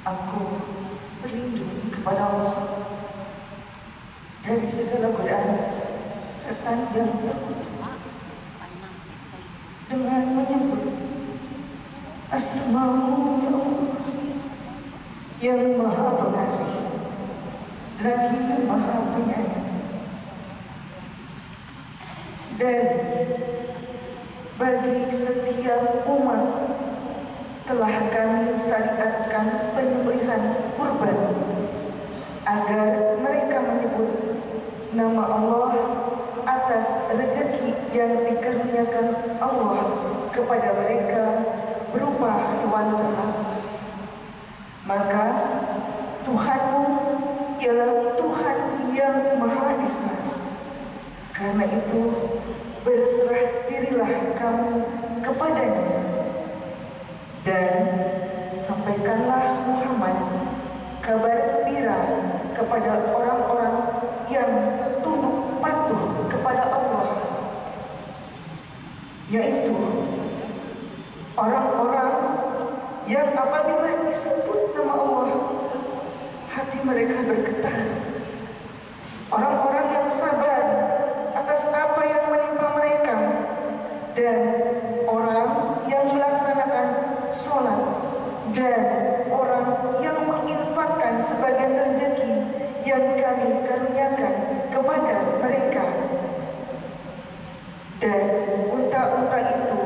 Aku berlindung kepada Allah dari segala godaan setan yang terkutuk dengan menyebut Asma-Mu ya Allah yang Maha Pengasih lagi Maha Penyayang. Dan bagi setiap umat telah kami syariatkan penyembelihan kurban agar mereka menyebut nama Allah atas rezeki yang dikaruniakan Allah kepada mereka berupa hewan ternak. Maka Tuhanmu ialah Tuhan yang Maha Esa. Karena itu berserah dirilah kamu kepadanya dan sampaikanlah Muhammad kabar gembira kepada orang-orang yang tunduk patuh kepada Allah, yaitu orang-orang yang apabila disebut nama Allah hati mereka bergetar, orang-orang yang sabar atas apa yang menimpa mereka, dan orang yang melaksanakan sholat, dan orang yang menginfakkan sebagian rezeki yang kami karuniakan kepada mereka. Dan unta-unta itu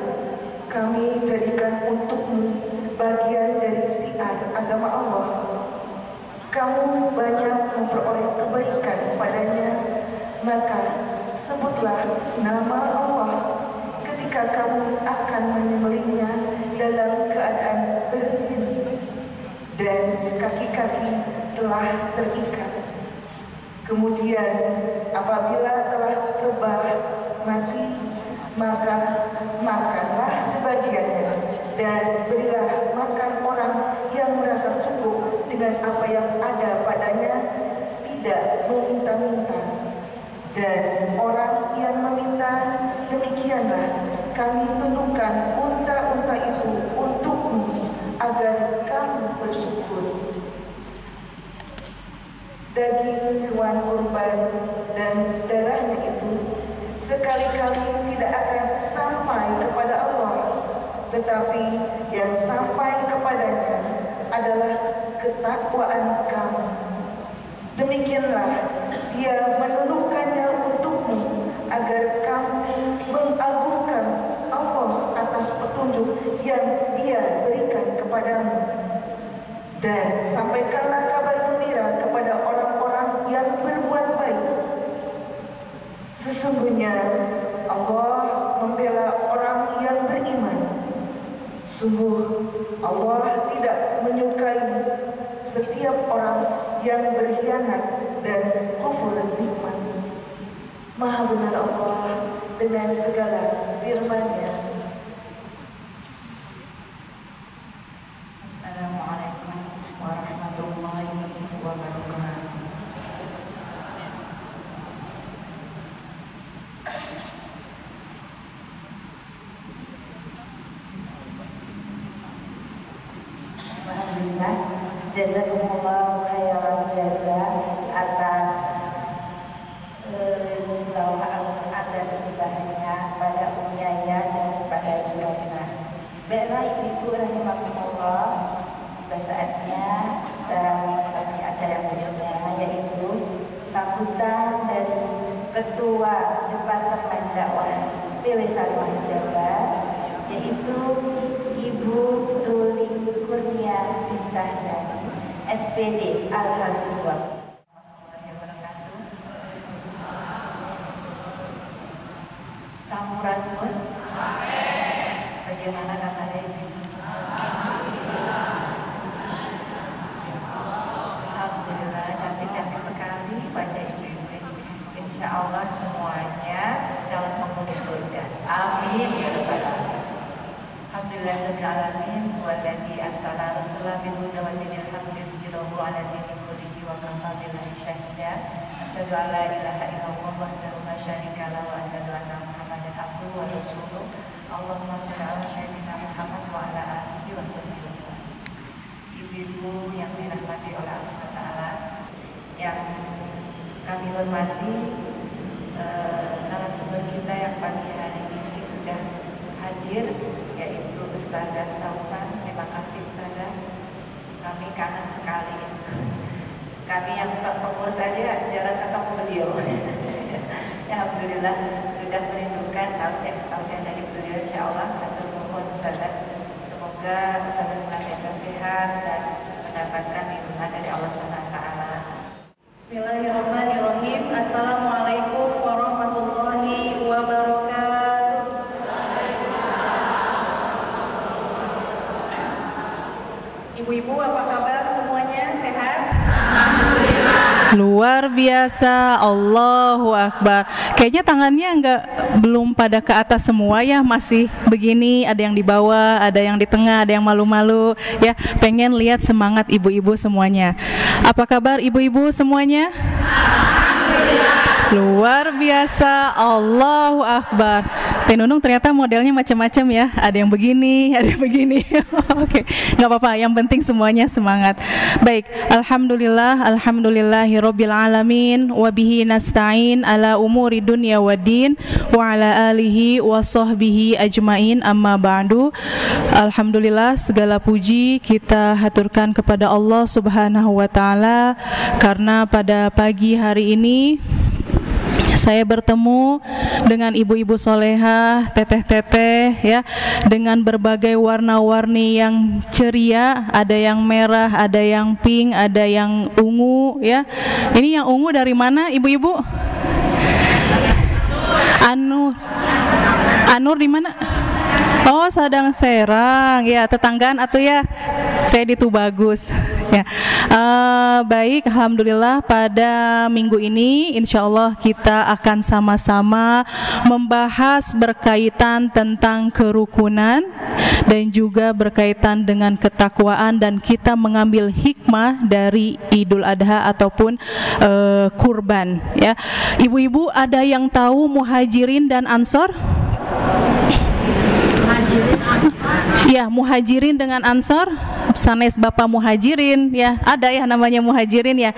kami jadikan untukmu bagian dari syiar agama Allah. Kamu banyak memperoleh kebaikan padanya, maka sebutlah nama Allah ketika kamu akan menyembelihnya dalam keadaan berdiri dan kaki-kaki telah terikat. Kemudian apabila telah rebah mati, maka makanlah sebagiannya dan berilah makan orang yang merasa cukup dengan apa yang ada padanya, tidak meminta-minta. Dan orang yang meminta, demikianlah kami tundukkan unta-unta itu untukmu agar kamu bersyukur. Daging hewan kurban dan darahnya itu sekali-kali tidak akan sampai kepada Allah, tetapi yang sampai kepadanya adalah ketakwaan kamu. Demikianlah Dia menundukkannya untukmu agar kamu mengagungkan Allah atas petunjuk yang Dia berikan kepadamu. Dan sampaikanlah kabar gembira kepada orang-orang yang berbuat baik. Sesungguhnya Allah membela orang yang beriman. Sungguh Allah tidak menyukai setiap orang yang berkhianat dan kufur nikmat. Maha benar Allah dengan segala firman-Nya. Assalamualaikum warahmatullahi wabarakatuh. Alhamdulillah, jazakumullah khairan jaza atas Anda terjebaknya pada Umiaya dan pada Yona. Baiklah ibu-ibu rahimakumullah, tiba saatnya dalam acara berikutnya, yaitu sambutan dari Ketua Departemen Dakwah PW Salimah Jabar, yaitu Ibu Ruli Kurnia Cahyani, SPD Al-Hafidhullah. Sampurasun. Bagaimana kabarnya Ibu? Alhamdulillah, cantik-cantik sekali wajah ibu-ibu ini. Insya Allah semuanya calon penghuni surga. Amin ya rabbal alamin. Alhamdulillahirabbil alamin walladzi arsala rasulahu bil huda wa dinil haqqi liyudhhirahu 'ala dini kullihi wa kafa billahi shahida. Asyhadu an la ilaha illallah wahdahu la syarika lahu wa asyhadu anna Muhammadan abduhu wa rasuluh. Allahumma shalli 'ala sayyidina Muhammad wa 'ala alihi wa sahbihi wasallam. Ibu-ibu yang dirahmati oleh Allah Taala, yang kami hormati, narasumber kita yang pagi hari ini sudah hadir, yaitu Ustazah Sausan. Terima kasih Ustazah, kami kangen sekali. Kami yang pengurus saja jarang ketemu beliau. Alhamdulillah sudah merindukan tausiah dari beliau. Insya Allah kami mohon Ustazah, semoga Ustazah senantiasa sehat dan mendapatkan lindungan dari Allah SWT. Bismillahirrahmanirrahim. Assalamualaikum warahmatullahi wabarakatuh. Ibu-ibu, apa kabar semuanya? Sehat? Luar biasa, Allahu Akbar. Kayaknya tangannya belum pada ke atas semua ya, masih begini, ada yang di bawah, ada yang di tengah, ada yang malu-malu ya. Pengen lihat semangat ibu-ibu semuanya. Apa kabar ibu-ibu semuanya? Luar biasa, Allahu Akbar. Teh Nunung ternyata modelnya macam-macam ya. Ada yang begini, ada yang begini. Oke, nggak apa-apa. Yang penting semuanya semangat. Baik, alhamdulillah, alhamdulillahirabbil alamin, wa bihi nasta'in ala umuri dunya waddin, wa ala alihi wa sahbihi ajmain, amma ba'du. Alhamdulillah, segala puji kita haturkan kepada Allah Subhanahu wa taala, karena pada pagi hari ini saya bertemu dengan ibu-ibu solehah, teteh-teteh ya, dengan berbagai warna-warni yang ceria. Ada yang merah, ada yang pink, ada yang ungu ya. Ini yang ungu dari mana ibu-ibu? Anur di mana? Oh, Sadang Serang ya, tetanggaan atau ya? Saya di Tubagus ya. Baik, alhamdulillah pada minggu ini insya Allah kita akan sama-sama membahas berkaitan tentang kerukunan dan juga berkaitan dengan ketakwaan, dan kita mengambil hikmah dari Idul Adha ataupun kurban ya. Ibu-ibu, ada yang tahu Muhajirin dan Ansor? Ya, Muhajirin dengan Ansor, sanes Bapak Muhajirin ya, ada ya namanya Muhajirin ya.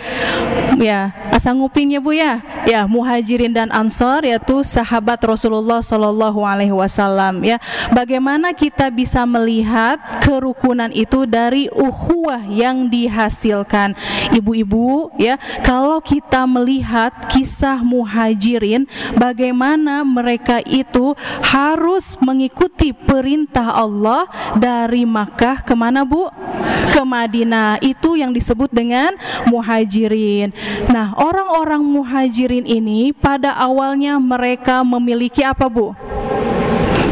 Ya, asal ngupingnya Bu ya. Ya, Muhajirin dan Ansor yaitu sahabat Rasulullah Shallallahu alaihi wasallam ya. Bagaimana kita bisa melihat kerukunan itu dari ukhuwah yang dihasilkan. Ibu-ibu ya, kalau kita melihat kisah Muhajirin, bagaimana mereka itu harus mengikuti perintah Allah dari Makkah kemana Bu? Ke Madinah. Itu yang disebut dengan Muhajirin. Nah, orang-orang Muhajirin ini pada awalnya mereka memiliki apa Bu?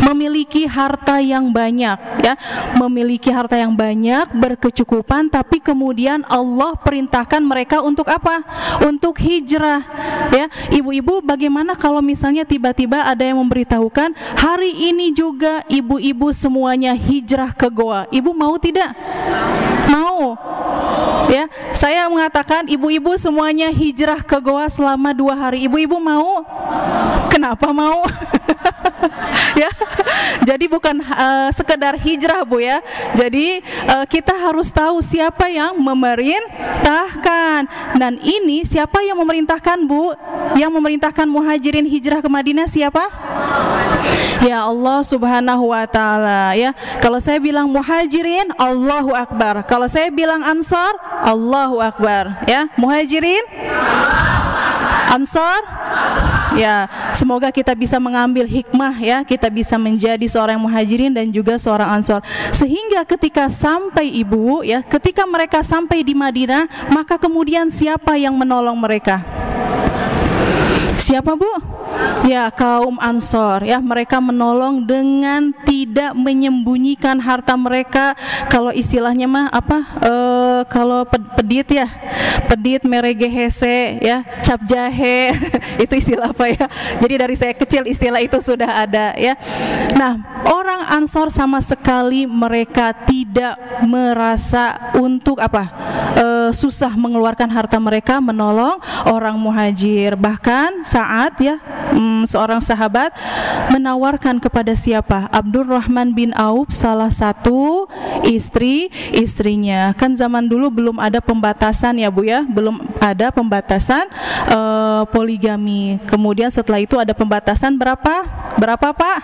Memiliki harta yang banyak ya, memiliki harta yang banyak, berkecukupan, tapi kemudian Allah perintahkan mereka untuk apa? Untuk hijrah ya. Ibu-ibu, bagaimana kalau misalnya tiba-tiba ada yang memberitahukan hari ini juga ibu-ibu semuanya hijrah ke goa? Ibu mau tidak? Mau ya. Saya mengatakan ibu-ibu semuanya hijrah ke goa selama 2 hari. Ibu-ibu mau? Kenapa mau? Ya, jadi bukan sekedar hijrah Bu ya. Jadi kita harus tahu siapa yang memerintahkan. Dan ini siapa yang memerintahkan Bu? Yang memerintahkan Muhajirin hijrah ke Madinah siapa? Ya, Allah Subhanahu wa taala ya. Kalau saya bilang Muhajirin, Allahu Akbar. Kalau saya bilang Ansar, Allahu Akbar ya. Muhajirin, Ansor? Ya, semoga kita bisa mengambil hikmah ya, kita bisa menjadi seorang muhajirin dan juga seorang ansor. Sehingga ketika sampai ibu ya, ketika mereka sampai di Madinah, maka kemudian siapa yang menolong mereka? Siapa, Bu? Ya, kaum Ansor ya, mereka menolong dengan tidak menyembunyikan harta mereka. Kalau istilahnya mah apa? Kalau pedit ya, pedit meregehese ya, cap jahe itu istilah apa ya? Jadi dari saya kecil istilah itu sudah ada ya. Nah, orang Ansor sama sekali mereka tidak merasa untuk apa? Susah mengeluarkan harta mereka menolong orang muhajir. Bahkan saat ya seorang sahabat menawarkan kepada siapa? Abdurrahman bin Auf, salah satu istrinya. Kan zaman dulu belum ada pembatasan ya Bu ya, belum ada pembatasan poligami. Kemudian setelah itu ada pembatasan berapa Pak?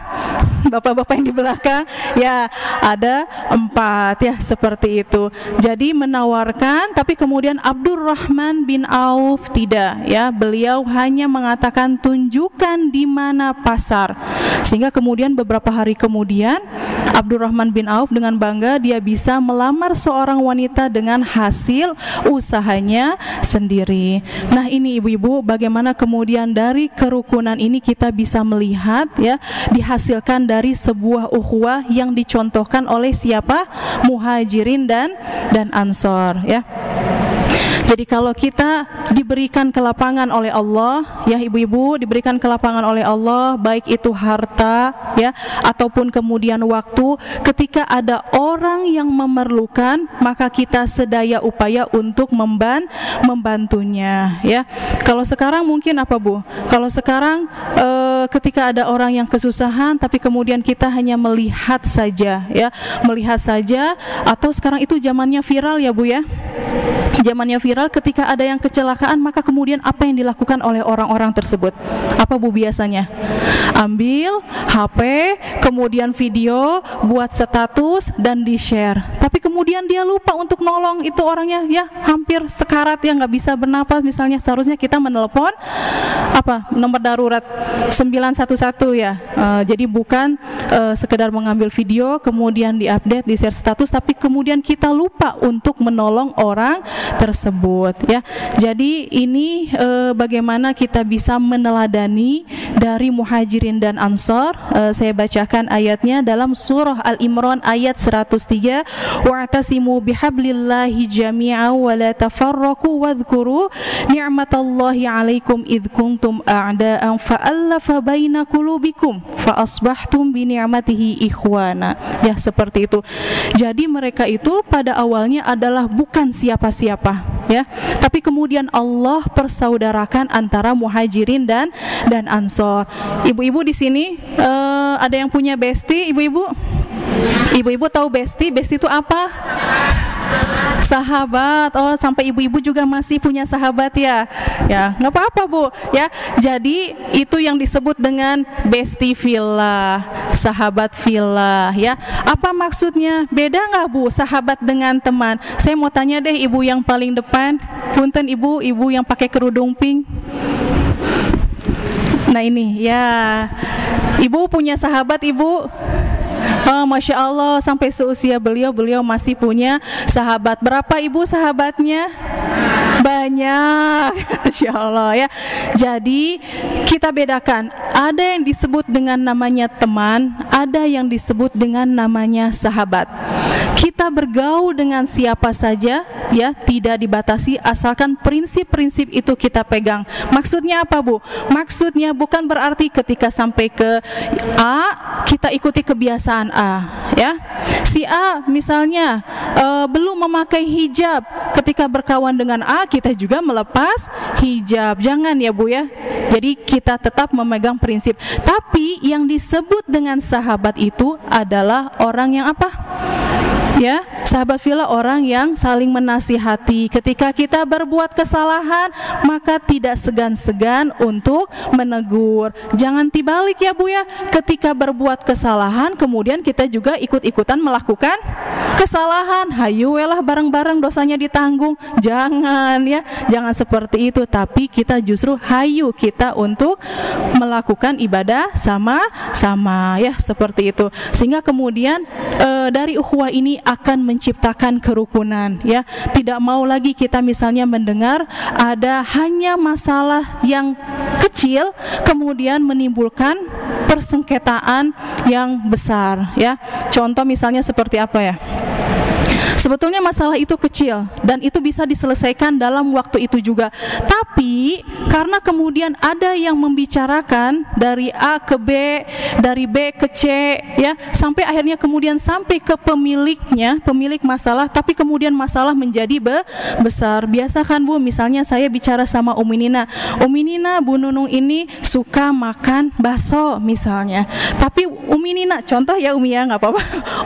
Bapak-bapak yang di belakang ya, ada 4 ya, seperti itu. Jadi menawarkan, tapi kemudian Abdurrahman bin Auf tidak ya, beliau hanya mengatakan tunjukkan di mana pasar. Sehingga kemudian beberapa hari kemudian Abdurrahman bin Auf dengan bangga dia bisa melamar seorang wanita dengan hasil usahanya sendiri. Nah, ini ibu-ibu, bagaimana kemudian dari kerukunan ini kita bisa melihat ya, dihasilkan dari sebuah ukhuwah yang dicontohkan oleh siapa? Muhajirin dan Ansor ya. Jadi kalau kita diberikan kelapangan oleh Allah ya ibu-ibu, diberikan kelapangan oleh Allah, baik itu harta ya ataupun kemudian waktu, ketika ada orang yang memerlukan, maka kita sedaya upaya untuk membantunya ya. Kalau sekarang mungkin apa Bu? Kalau sekarang ketika ada orang yang kesusahan tapi kemudian kita hanya melihat saja ya, melihat saja, atau sekarang itu zamannya viral ya Bu ya. Zamannya viral, ketika ada yang kecelakaan maka kemudian apa yang dilakukan oleh orang-orang tersebut? Apa Bu biasanya? Ambil HP, kemudian video, buat status dan di-share. Tapi kemudian dia lupa untuk nolong itu orangnya ya, hampir sekarat ya, nggak bisa bernapas misalnya. Seharusnya kita menelepon apa? Nomor darurat 911 ya. Jadi bukan sekedar mengambil video kemudian di-update, di-share status, tapi kemudian kita lupa untuk menolong orang tersebut ya. Jadi ini bagaimana kita bisa meneladani dari Muhajirin dan Ansor. Saya bacakan ayatnya dalam surah Al-Imran ayat 103, wa'tasimu bihablillahi jami'an wa la tafarraqu wadhkuru ni'matallahi 'alaikum id kuntum a'da'an fa'alafa baina qulubikum fa asbahtum bi ni'matihi ikhwana. Ya, seperti itu. Jadi mereka itu pada awalnya adalah bukan siapa-siapa ya, tapi kemudian Allah persaudarakan antara Muhajirin dan Ansor. Ibu-ibu di sini ada yang punya bestie, ibu-ibu? Ibu-ibu tahu bestie? Bestie itu apa? Sahabat. Oh, sampai ibu-ibu juga masih punya sahabat ya. Ya, nggak apa-apa Bu. Ya, jadi itu yang disebut dengan bestie fillah, sahabat fillah. Ya, apa maksudnya? Beda nggak Bu, sahabat dengan teman? Saya mau tanya deh, ibu yang paling depan. Punten ibu yang pakai kerudung pink. Nah ini ya, ibu punya sahabat ibu? Oh, Masya Allah, sampai seusia beliau masih punya sahabat. Berapa ibu sahabatnya? Banyak. Masya Allah ya. Jadi kita bedakan, ada yang disebut dengan namanya teman, ada yang disebut dengan namanya sahabat. Kita bergaul dengan siapa saja ya, tidak dibatasi asalkan prinsip-prinsip itu kita pegang. Maksudnya apa Bu? Maksudnya bukan berarti ketika sampai ke A kita ikuti kebiasaan A ya. Si A misalnya belum memakai hijab, ketika berkawan dengan A kita juga melepas hijab. Jangan ya Bu ya. Jadi kita tetap memegang prinsip. Tapi yang disebut dengan sahabat itu adalah orang yang apa? Ya, sahabat fillah orang yang saling menasihati. Ketika kita berbuat kesalahan, maka tidak segan-segan untuk menegur. Jangan dibalik ya Bu ya. Ketika berbuat kesalahan, kemudian kita juga ikut-ikutan melakukan kesalahan. Hayu lah bareng-bareng dosanya ditanggung. Jangan ya, jangan seperti itu. Tapi kita justru hayu kita untuk melakukan ibadah sama-sama ya, seperti itu. Sehingga kemudian dari ukhuwah ini akan menciptakan kerukunan ya. Tidak mau lagi kita misalnya mendengar ada hanya masalah yang kecil kemudian menimbulkan persengketaan yang besar ya. Contoh misalnya seperti apa ya? Sebetulnya masalah itu kecil dan itu bisa diselesaikan dalam waktu itu juga. Tapi karena kemudian ada yang membicarakan dari A ke B, dari B ke C ya, sampai akhirnya kemudian sampai ke pemiliknya, pemilik masalah, tapi kemudian masalah menjadi besar. Biasa kan Bu, misalnya saya bicara sama Umi Nina, Bu Nunung ini suka makan bakso misalnya. Tapi Umi Nina, contoh ya Umi ya, nggak apa-apa.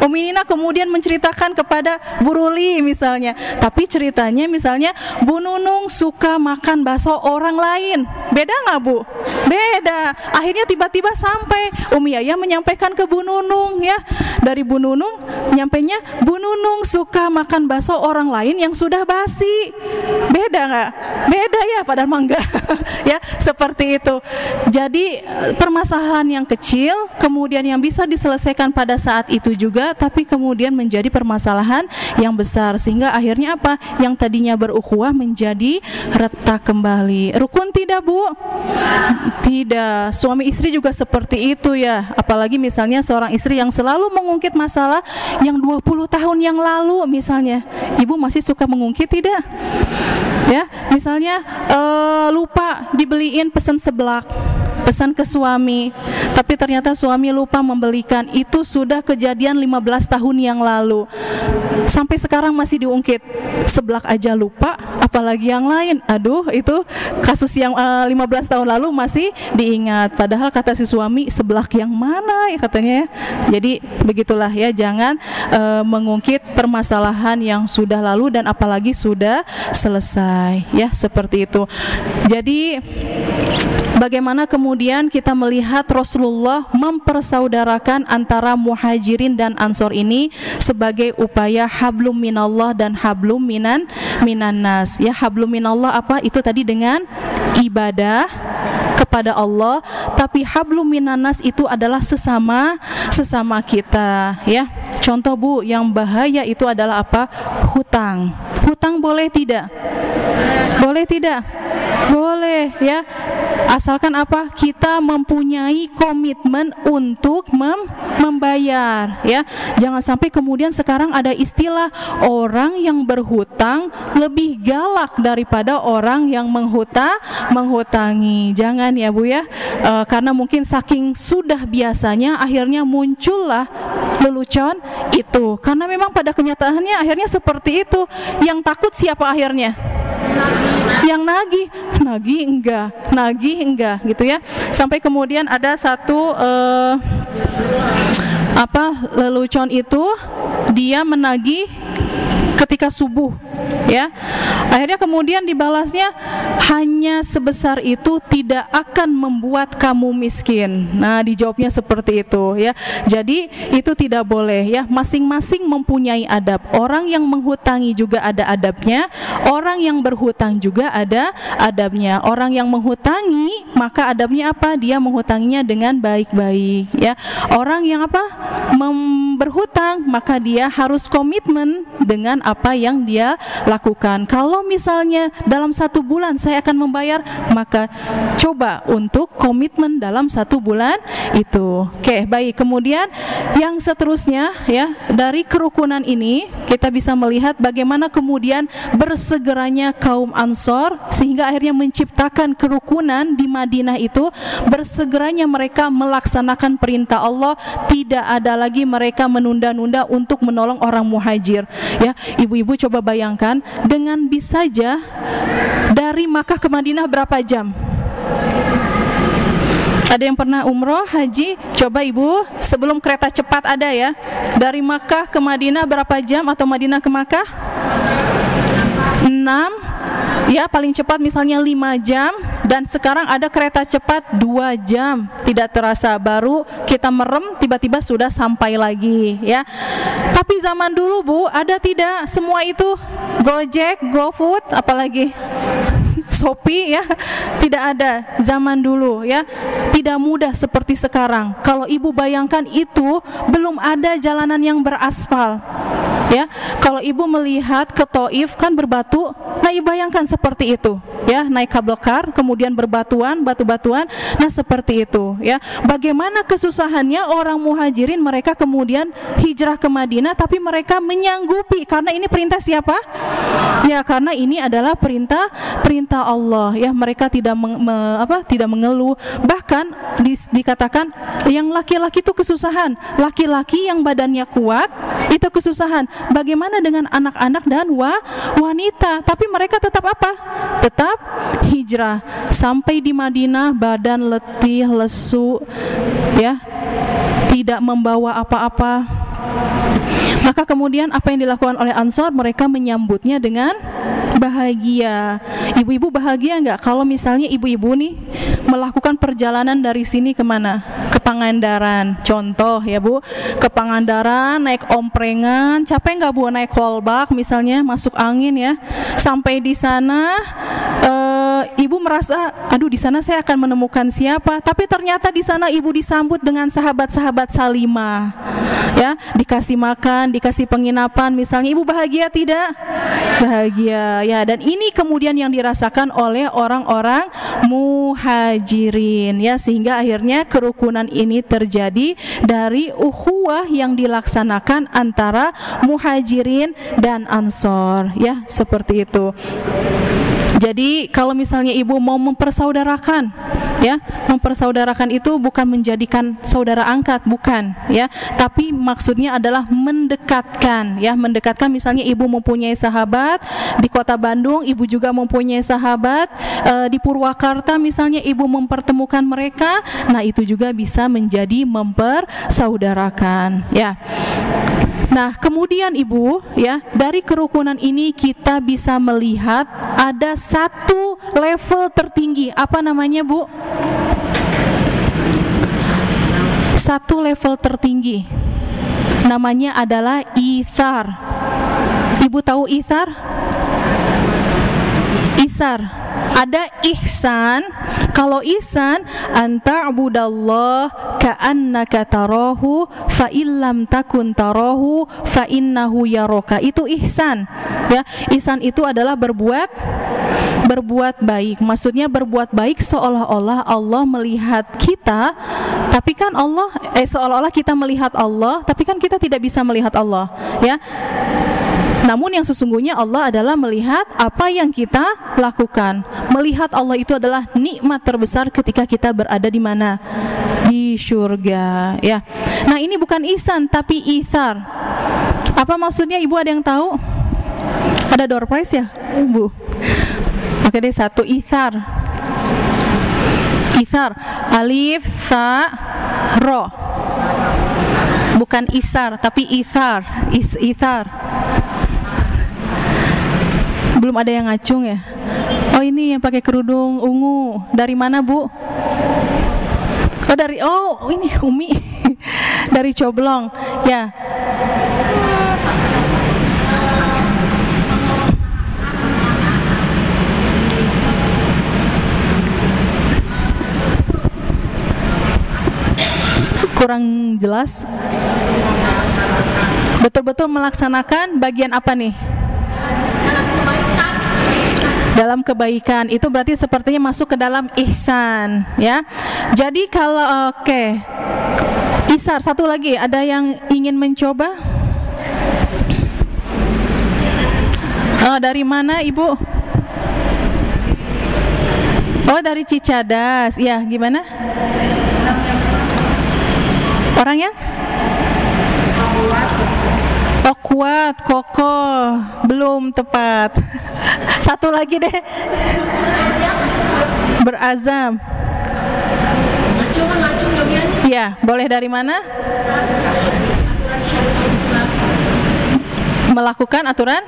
Umi Nina kemudian menceritakan kepada Bu Ruli misalnya, tapi ceritanya misalnya Bu Nunung suka makan bakso orang lain. Beda nggak Bu? Beda. Akhirnya tiba-tiba sampai Umi Yaya menyampaikan ke Bu Nunung ya. Dari Bu Nunung nyampainya Bu Nunung suka makan bakso orang lain yang sudah basi. Beda nggak? Beda ya, padahal mangga. Ya, seperti itu. Jadi permasalahan yang kecil kemudian yang bisa diselesaikan pada saat itu juga, tapi kemudian menjadi permasalahan yang besar, sehingga akhirnya apa? Yang tadinya berukhuwah menjadi retak kembali. Rukun tidak Bu? Tidak. Suami istri juga seperti itu ya. Apalagi misalnya seorang istri yang selalu mengungkit masalah yang 20 tahun yang lalu misalnya. Ibu masih suka mengungkit tidak? Ya, misalnya lupa dibeliin pesan seblak, pesan ke suami, tapi ternyata suami lupa membelikan. Itu sudah kejadian 15 tahun yang lalu. Sampai sekarang masih diungkit. Seblak aja lupa, apalagi yang lain. Aduh, itu kasus yang 15 tahun lalu masih diingat. Padahal kata si suami, seblak yang mana ya katanya ya. Jadi begitulah ya, jangan mengungkit permasalahan yang sudah lalu dan apalagi sudah selesai ya, seperti itu. Jadi bagaimana kemudian kita melihat Rasulullah mempersaudarakan antara muhajirin dan ansor ini sebagai upaya hablum minallah dan hablum minan nas ya. Hablum minallah apa? Itu tadi dengan ibadah kepada Allah, tapi hablum minan nas itu adalah sesama kita ya. Contoh Bu, yang bahaya itu adalah apa? Hutang. Hutang boleh tidak? Boleh tidak? Boleh ya. Asalkan apa? Kita mempunyai komitmen untuk membayar ya. Jangan sampai kemudian sekarang ada istilah orang yang berhutang lebih galak daripada orang yang menghutangi. Jangan ya Bu ya. Karena mungkin saking sudah biasanya akhirnya muncullah lelucon itu. Karena memang pada kenyataannya akhirnya seperti itu. Yang takut siapa akhirnya? Yang nagih enggak gitu ya. Sampai kemudian ada satu lelucon itu, dia menagih ketika subuh ya. Akhirnya kemudian dibalasnya, hanya sebesar itu tidak akan membuat kamu miskin. Nah, dijawabnya seperti itu ya. Jadi itu tidak boleh ya. Masing-masing mempunyai adab. Orang yang menghutangi juga ada adabnya, orang yang berhutang juga ada adabnya. Orang yang menghutangi, maka adabnya apa? Dia menghutanginya dengan baik-baik ya. Orang yang berhutang, maka dia harus komitmen dengan apa yang dia lakukan. Kalau misalnya dalam 1 bulan saya akan membayar, maka coba untuk komitmen dalam 1 bulan itu. Oke, baik. Kemudian yang seterusnya ya, dari kerukunan ini kita bisa melihat bagaimana kemudian bersegeranya kaum Ansor sehingga akhirnya menciptakan kerukunan di Madinah itu. Bersegeranya mereka melaksanakan perintah Allah, tidak ada lagi mereka menunda-nunda untuk menolong orang muhajir ya. Ibu-ibu coba bayangkan, dengan bis saja dari Makkah ke Madinah berapa jam? Ada yang pernah umroh, haji? Coba ibu, sebelum kereta cepat ada ya. Dari Makkah ke Madinah berapa jam, atau Madinah ke Makkah? 6. Ya, paling cepat misalnya 5 jam. Dan sekarang ada kereta cepat 2 jam. Tidak terasa, baru kita merem tiba-tiba sudah sampai lagi ya. Tapi zaman dulu Bu, ada tidak semua itu? Gojek, GoFood, apalagi Shopee ya, tidak ada zaman dulu ya. Tidak mudah seperti sekarang. Kalau ibu bayangkan itu belum ada jalanan yang beraspal ya. Kalau ibu melihat ke Taif kan berbatu, nah ibu bayangkan seperti itu ya, naik kabel kar kemudian berbatuan, batu-batuan, nah seperti itu ya. Bagaimana kesusahannya orang muhajirin, mereka kemudian hijrah ke Madinah, tapi mereka menyanggupi karena ini perintah siapa? Ya, karena ini adalah perintah Allah ya. Mereka tidak tidak mengeluh. Bahkan dikatakan yang laki-laki itu kesusahan, laki-laki yang badannya kuat itu kesusahan. Bagaimana dengan anak-anak dan wanita? Tapi mereka tetap apa? Tetap hijrah. Sampai di Madinah badan letih, lesu ya, tidak membawa apa-apa. Maka kemudian apa yang dilakukan oleh Ansor? Mereka menyambutnya dengan bahagia. Ibu-ibu bahagia nggak kalau misalnya ibu-ibu nih melakukan perjalanan dari sini kemana? Ke Pangandaran, contoh ya Bu, ke Pangandaran naik omprengan, capek nggak Bu naik kolbak misalnya, masuk angin ya. Sampai di sana ibu merasa, aduh di sana saya akan menemukan siapa? Tapi ternyata di sana ibu disambut dengan sahabat-sahabat salimah, ya, dikasih makan, dikasih penginapan, misalnya. Ibu bahagia tidak? Bahagia, ya. Dan ini kemudian yang dirasakan oleh orang-orang muhajirin, ya, sehingga akhirnya kerukunan ini terjadi dari ukhuwah yang dilaksanakan antara muhajirin dan ansor, ya, seperti itu. Jadi kalau misalnya ibu mau mempersaudarakan, ya, mempersaudarakan itu bukan menjadikan saudara angkat, bukan, ya, tapi maksudnya adalah mendekatkan, ya, mendekatkan. Misalnya ibu mempunyai sahabat di kota Bandung, ibu juga mempunyai sahabat di Purwakarta, misalnya ibu mempertemukan mereka, nah itu juga bisa menjadi mempersaudarakan, ya. Nah, kemudian ibu, ya, dari kerukunan ini kita bisa melihat ada satu level tertinggi. Apa namanya, Bu? Satu level tertinggi. Namanya adalah ithar. Ibu tahu ithar? Isar. Ada ihsan. Kalau ihsan, anta'budallah ka'annaka tarahu fa illam takun tarahu fa innahu yaraka. Itu ihsan, ya. Ihsan itu adalah berbuat baik. Maksudnya berbuat baik seolah-olah Allah melihat kita, tapi kan Allah seolah-olah kita melihat Allah, tapi kan kita tidak bisa melihat Allah, ya. Namun yang sesungguhnya Allah adalah melihat apa yang kita lakukan. Melihat Allah itu adalah nikmat terbesar ketika kita berada di mana? Di surga, ya. Nah, ini bukan ihsan tapi ithar. Apa maksudnya, Ibu ada yang tahu? Ada door prize ya, Bu? Oke deh, satu ithar. Ithar, alif, sa, ro. Bukan isar tapi ithar. Ithar. Belum ada yang ngacung ya? Oh, ini yang pakai kerudung ungu. Dari mana, Bu? Oh, ini Umi. Dari Coblong, ya. Kurang jelas. Betul-betul melaksanakan bagian apa nih? Dalam kebaikan. Itu berarti sepertinya masuk ke dalam ihsan, ya. Jadi kalau isar, satu lagi, ada yang ingin mencoba? Dari mana, Ibu? Oh, dari Cicadas. Ya, gimana? Orangnya? Oh, kuat, kokoh. Belum tepat. Satu lagi deh. Berazam. Ya, boleh dari mana? Melakukan aturan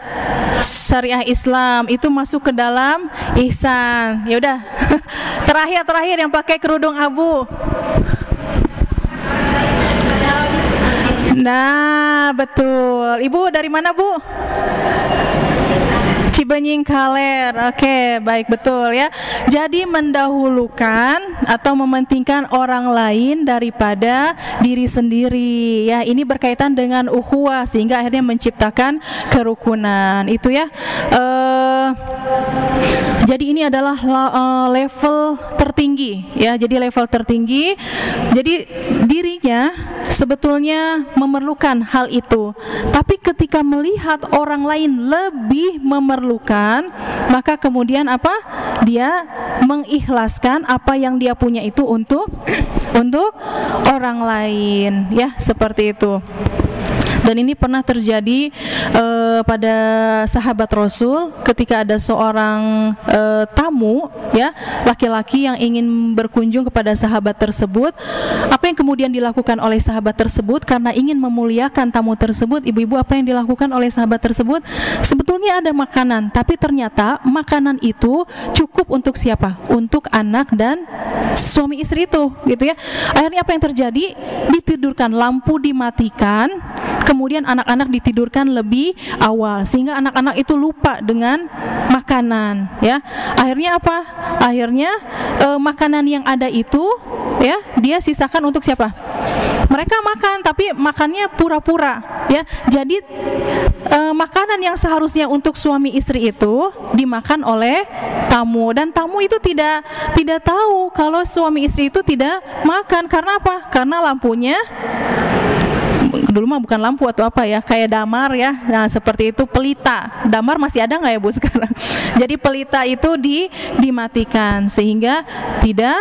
syariah Islam itu masuk ke dalam ihsan. Ya udah. Terakhir yang pakai kerudung abu. Nah, betul. Ibu dari mana, Bu? Cibenying Kaler. Oke, baik, betul ya. Jadi mendahulukan atau mementingkan orang lain daripada diri sendiri. Ya, ini berkaitan dengan ukhuwah sehingga akhirnya menciptakan kerukunan. Itu ya. Jadi ini adalah level tertinggi ya. Jadi level tertinggi. Jadi dirinya sebetulnya memerlukan hal itu. Tapi ketika melihat orang lain lebih memerlukan, maka kemudian apa? Dia mengikhlaskan apa yang dia punya itu untuk orang lain ya, seperti itu. Dan ini pernah terjadi pada sahabat Rasul ketika ada seorang tamu ya, laki-laki yang ingin berkunjung kepada sahabat tersebut. Apa yang kemudian dilakukan oleh sahabat tersebut karena ingin memuliakan tamu tersebut? Ibu-ibu, apa yang dilakukan oleh sahabat tersebut? Sebetulnya ada makanan, tapi ternyata makanan itu cukup untuk siapa? Untuk anak dan suami istri itu, gitu ya. Akhirnya apa yang terjadi? Ditidurkan, lampu dimatikan, kemudian anak-anak ditidurkan lebih awal sehingga anak-anak itu lupa dengan makanan ya. Akhirnya apa? Akhirnya makanan yang ada itu ya dia sisakan untuk siapa? Mereka makan, tapi makannya pura-pura ya. Jadi makanan yang seharusnya untuk suami istri itu dimakan oleh tamu, dan tamu itu tidak tahu kalau suami istri itu tidak makan. Karena apa? Karena lampunya dulu mah bukan lampu atau apa ya, kayak damar ya. Nah, seperti itu, pelita. Damar masih ada nggak ya, Bu, sekarang? Jadi pelita itu dimatikan sehingga tidak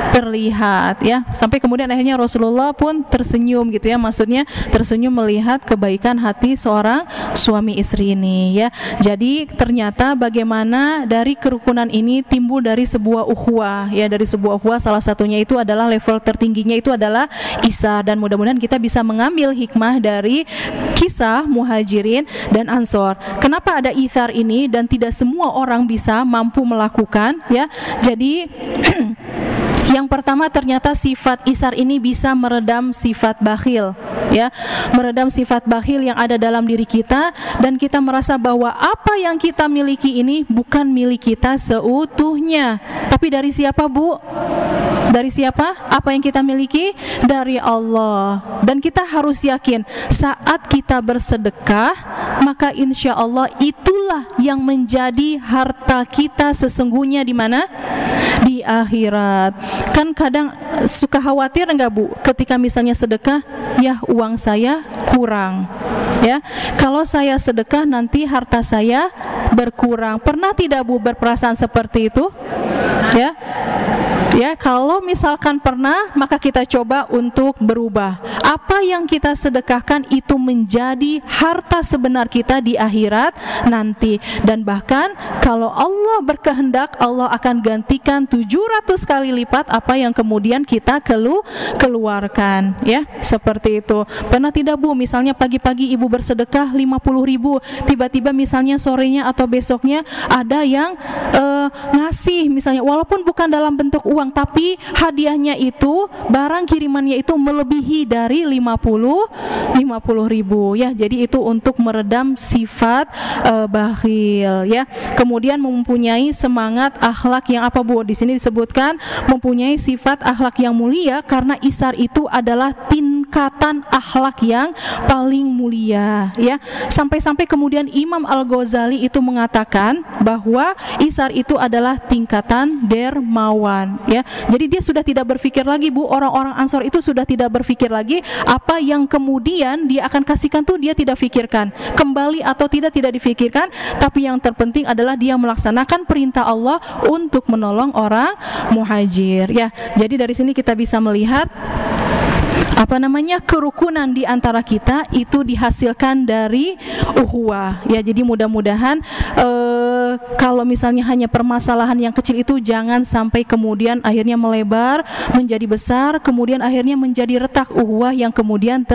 terlihat ya. Sampai kemudian akhirnya Rasulullah pun tersenyum gitu ya. Maksudnya tersenyum melihat kebaikan hati seorang suami istri ini ya. Jadi ternyata bagaimana dari kerukunan ini timbul dari sebuah ukhuwah ya, dari sebuah ukhuwah. Salah satunya itu adalah level tertingginya itu adalah isar, dan mudah-mudahan kita bisa mengambil hikmah dari kisah Muhajirin dan Ansor. Kenapa ada ithar ini dan tidak semua orang bisa mampu melakukan ya? Jadi yang pertama, ternyata sifat isar ini bisa meredam sifat bakhil ya, meredam sifat bakhil yang ada dalam diri kita, dan kita merasa bahwa apa yang kita miliki ini bukan milik kita seutuhnya, tapi dari siapa, Bu? Dari siapa? Apa yang kita miliki? Dari Allah. Dan kita harus yakin saat kita bersedekah, maka insya Allah itulah yang menjadi harta kita sesungguhnya di mana? Di akhirat. Kan kadang suka khawatir enggak, Bu, ketika misalnya sedekah, ya uang saya kurang ya, kalau saya sedekah nanti harta saya berkurang. Pernah tidak, Bu, berperasaan seperti itu? Ya. Ya, kalau misalkan pernah, maka kita coba untuk berubah. Apa yang kita sedekahkan itu menjadi harta sebenar kita di akhirat nanti. Dan bahkan kalau Allah berkehendak, Allah akan gantikan 700 kali lipat apa yang kemudian kita keluarkan ya, seperti itu. Pernah tidak, Bu, misalnya pagi-pagi Ibu bersedekah 50.000, tiba-tiba misalnya sorenya atau besoknya ada yang ngasih misalnya, walaupun bukan dalam bentuk uang, tapi hadiahnya itu, barang kirimannya itu melebihi dari 50.000 ya. Jadi itu untuk meredam sifat bakhil ya. Kemudian mempunyai semangat akhlak yang apa, Bu? Di sini disebutkan mempunyai sifat akhlak yang mulia, karena isar itu adalah tingkatan akhlak yang paling mulia ya. Sampai-sampai kemudian Imam Al-Ghazali itu mengatakan bahwa isar itu adalah tingkatan dermawan ya. Jadi dia sudah tidak berpikir lagi, Bu, orang-orang Ansor itu sudah tidak berpikir lagi apa yang kemudian dia akan kasihkan tuh dia tidak pikirkan, kembali atau tidak difikirkan, tapi yang terpenting adalah dia melaksanakan perintah Allah untuk menolong orang muhajir ya. Jadi dari sini kita bisa melihat kerukunan di antara kita itu dihasilkan dari ukhuwah ya. Jadi mudah-mudahan kalau misalnya hanya permasalahan yang kecil itu jangan sampai kemudian akhirnya melebar menjadi besar, kemudian akhirnya menjadi retak ukhuwah yang kemudian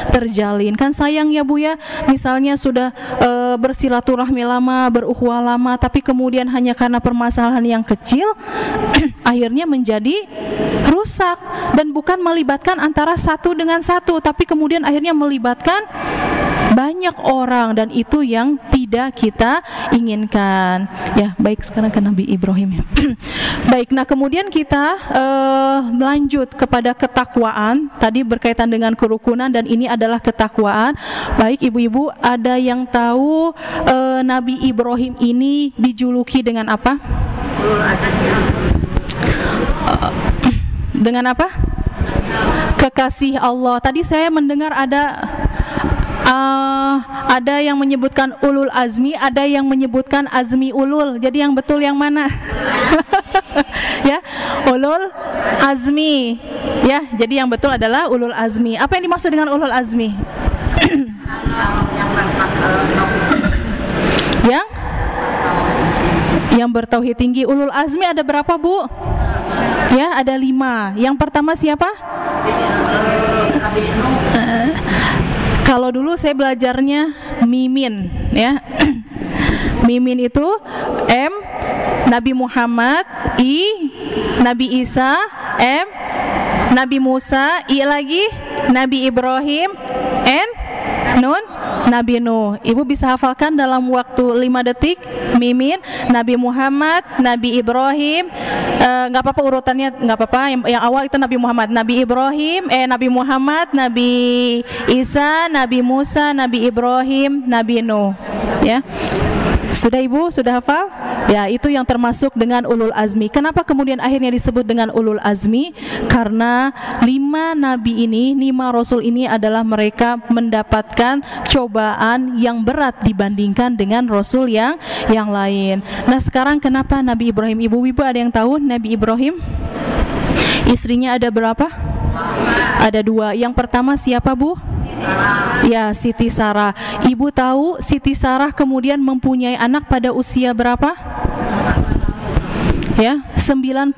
terjalin. Kan sayang ya Bu ya, misalnya sudah bersilaturahmi lama, berukhuwah lama, tapi kemudian hanya karena permasalahan yang kecil akhirnya menjadi rusak, dan bukan melibatkan antara satu dengan satu, tapi kemudian akhirnya melibatkan banyak orang, dan itu yang tidak kita inginkan. Ya, baik, sekarang ke Nabi Ibrahim ya. Baik, nah kemudian kita melanjut kepada ketakwaan. Tadi berkaitan dengan kerukunan dan ini adalah ketakwaan. Baik ibu-ibu, ada yang tahu Nabi Ibrahim ini dijuluki dengan apa? Dengan apa? Kekasih Allah. Tadi saya mendengar ada yang menyebutkan ulul azmi, ada yang menyebutkan azmi ulul. Jadi yang betul yang mana? Ya, ulul azmi. Ya, jadi yang betul adalah ulul azmi. Apa yang dimaksud dengan ulul azmi? yang bertauhid tinggi. Ulul azmi ada berapa Bu? Ya, ada 5. Yang pertama siapa? Kalau dulu saya belajarnya Mimin ya. Mimin itu M Nabi Muhammad, I Nabi Isa, M Nabi Musa, I lagi Nabi Ibrahim, N Nun Nabi Nuh. Ibu bisa hafalkan dalam waktu 5 detik. Mimin, Nabi Muhammad, Nabi Ibrahim, nggak apa-apa urutannya, nggak apa-apa. Yang awal itu Nabi Muhammad, Nabi Ibrahim, Nabi Muhammad, Nabi Isa, Nabi Musa, Nabi Ibrahim, Nabi Nuh. Ya, sudah Ibu, sudah hafal? Ya, itu yang termasuk dengan ulul azmi. Kenapa kemudian akhirnya disebut dengan ulul azmi? Karena 5 nabi ini, 5 rasul ini adalah mereka mendapatkan cobaan yang berat dibandingkan dengan rasul yang lain. Nah, sekarang kenapa Nabi Ibrahim? Ibu-ibu ada yang tahu Nabi Ibrahim? Istrinya ada berapa? Ada 2. Yang pertama siapa Bu? Ya, Siti Sarah. Ibu tahu Siti Sarah kemudian mempunyai anak pada usia berapa? Ya, 99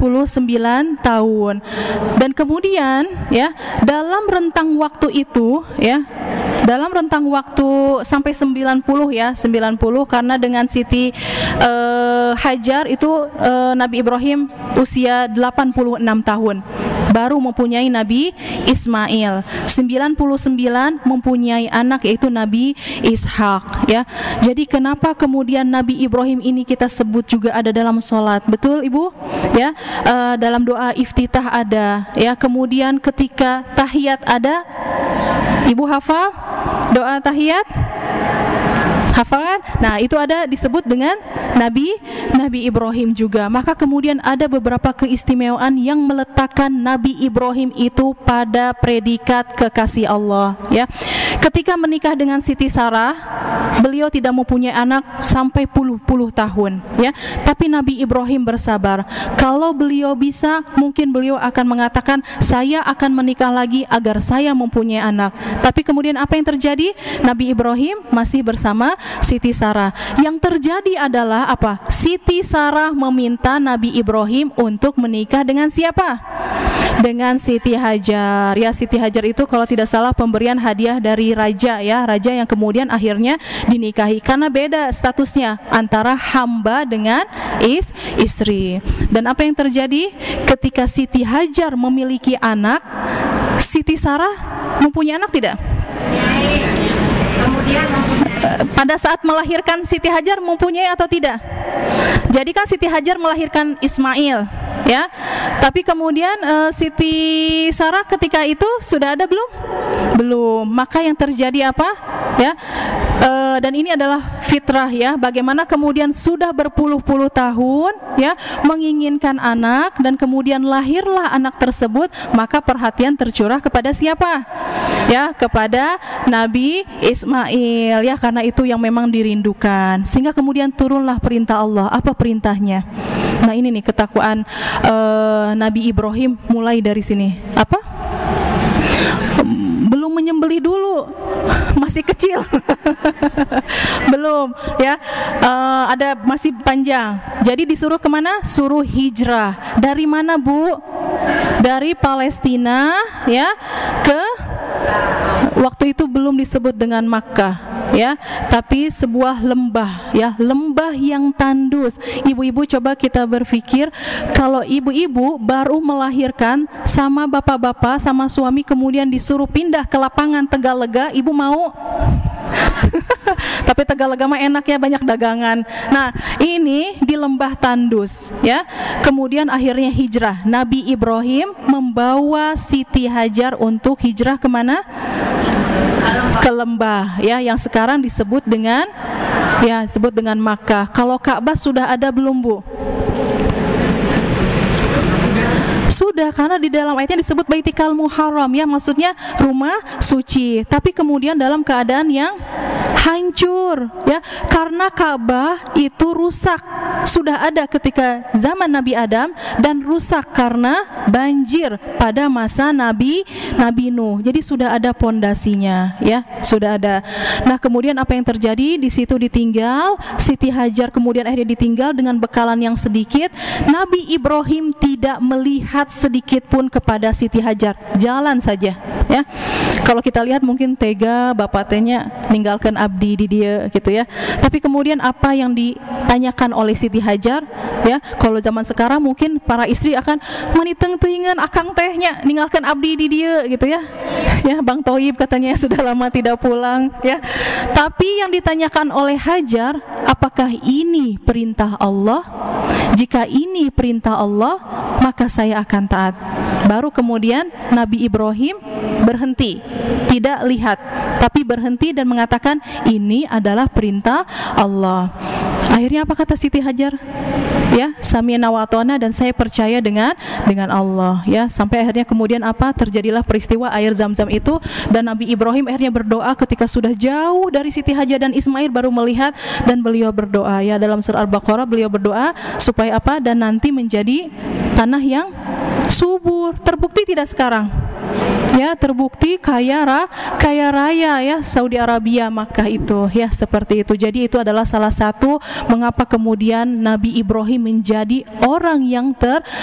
tahun. Dan kemudian ya, dalam rentang waktu itu ya, dalam rentang waktu sampai 90 ya, 90, karena dengan Siti Hajar itu Nabi Ibrahim usia 86 tahun baru mempunyai Nabi Ismail. 99 mempunyai anak yaitu Nabi Ishak ya. Jadi kenapa kemudian Nabi Ibrahim ini kita sebut juga ada dalam sholat? Betul Ibu? Ya, dalam doa iftitah ada ya, kemudian ketika tahiyat ada. Ibu hafal doa tahiyat? Hafal kan? Nah, itu ada disebut dengan Nabi Ibrahim juga. Maka kemudian ada beberapa keistimewaan yang meletakkan Nabi Ibrahim itu pada predikat kekasih Allah ya. Ketika menikah dengan Siti Sarah, beliau tidak mempunyai anak sampai puluh tahun ya. Tapi Nabi Ibrahim bersabar. Kalau beliau bisa, mungkin beliau akan mengatakan, saya akan menikah lagi agar saya mempunyai anak. Tapi kemudian apa yang terjadi? Nabi Ibrahim masih bersama Siti Sarah. Yang terjadi adalah apa? Siti Sarah meminta Nabi Ibrahim untuk menikah dengan siapa? Dengan Siti Hajar. Ya, Siti Hajar itu kalau tidak salah pemberian hadiah dari raja ya, raja yang kemudian akhirnya dinikahi, karena beda statusnya antara hamba dengan istri. Dan apa yang terjadi ketika Siti Hajar memiliki anak, Siti Sarah mempunyai anak tidak? Kemudian pada saat melahirkan Siti Hajar mempunyai atau tidak? Jadi kan Siti Hajar melahirkan Ismail ya. Tapi kemudian Siti Sarah ketika itu sudah ada belum? Belum. Maka yang terjadi apa? Ya. Dan ini adalah fitrah ya. Bagaimana kemudian sudah berpuluh-puluh tahun ya menginginkan anak, dan kemudian lahirlah anak tersebut, maka perhatian tercurah kepada siapa? Ya, kepada Nabi Ismail ya, karena itu yang memang dirindukan. Sehingga kemudian turunlah perintah Allah. Apa perintahnya? Nah, ini nih ketakwaan Nabi Ibrahim mulai dari sini. Apa? Belum menyembelih dulu, masih kecil. Belum ya, ada masih panjang. Jadi disuruh kemana? Suruh hijrah. Dari mana Bu? Dari Palestina ya ke, waktu itu belum disebut dengan Makkah ya, tapi sebuah lembah ya, lembah yang tandus. Ibu-ibu coba kita berpikir, kalau ibu-ibu baru melahirkan sama bapak-bapak sama suami kemudian disuruh pindah ke lapangan Tegalega, ibu mau? Tapi Tegalega mah enak ya, banyak dagangan. Nah, ini di lembah tandus ya. Kemudian akhirnya hijrah. Nabi Ibrahim membawa Siti Hajar untuk hijrah kemana? Ke lembah ya, yang sekarang disebut dengan ya, disebut dengan Makkah. Kalau Ka'bah sudah ada belum Bu? Sudah, karena di dalam ayatnya disebut Baitikal Muharram ya, maksudnya rumah suci. Tapi kemudian dalam keadaan yang hancur ya, karena Ka'bah itu rusak, sudah ada ketika zaman Nabi Adam dan rusak karena banjir pada masa Nabi Nuh. Jadi sudah ada pondasinya ya, sudah ada. Nah, kemudian apa yang terjadi? Di situ ditinggal Siti Hajar, kemudian akhirnya ditinggal dengan bekalan yang sedikit. Nabi Ibrahim tidak melihat sedikit pun kepada Siti Hajar, jalan saja ya. Kalau kita lihat mungkin tega bapak tehnya ninggalkan abdi di dia gitu ya. Tapi kemudian apa yang ditanyakan oleh Siti Hajar ya, kalau zaman sekarang mungkin para istri akan meniteng teuingan akang tehnya ninggalkan abdi di dia gitu ya. Ya, Bang Toib katanya sudah lama tidak pulang ya. Tapi yang ditanyakan oleh Hajar, apakah ini perintah Allah? Jika ini perintah Allah, maka saya akan taat. Baru kemudian Nabi Ibrahim berhenti, tidak lihat, tapi berhenti dan mengatakan ini adalah perintah Allah. Akhirnya apa kata Siti Hajar? Ya, sami'na wa ata'na, dan saya percaya dengan Allah ya. Sampai akhirnya kemudian apa? Terjadilah peristiwa air Zam-Zam itu, dan Nabi Ibrahim akhirnya berdoa ketika sudah jauh dari Siti Hajar dan Ismail baru melihat, dan beliau berdoa ya, dalam surah Al-Baqarah beliau berdoa supaya apa? Dan nanti menjadi tanah yang subur. Terbukti tidak sekarang? Ya, terbukti kaya raya ya, Saudi Arabia, Makkah itu ya, seperti itu. Jadi itu adalah salah satu mengapa kemudian Nabi Ibrahim menjadi orang yang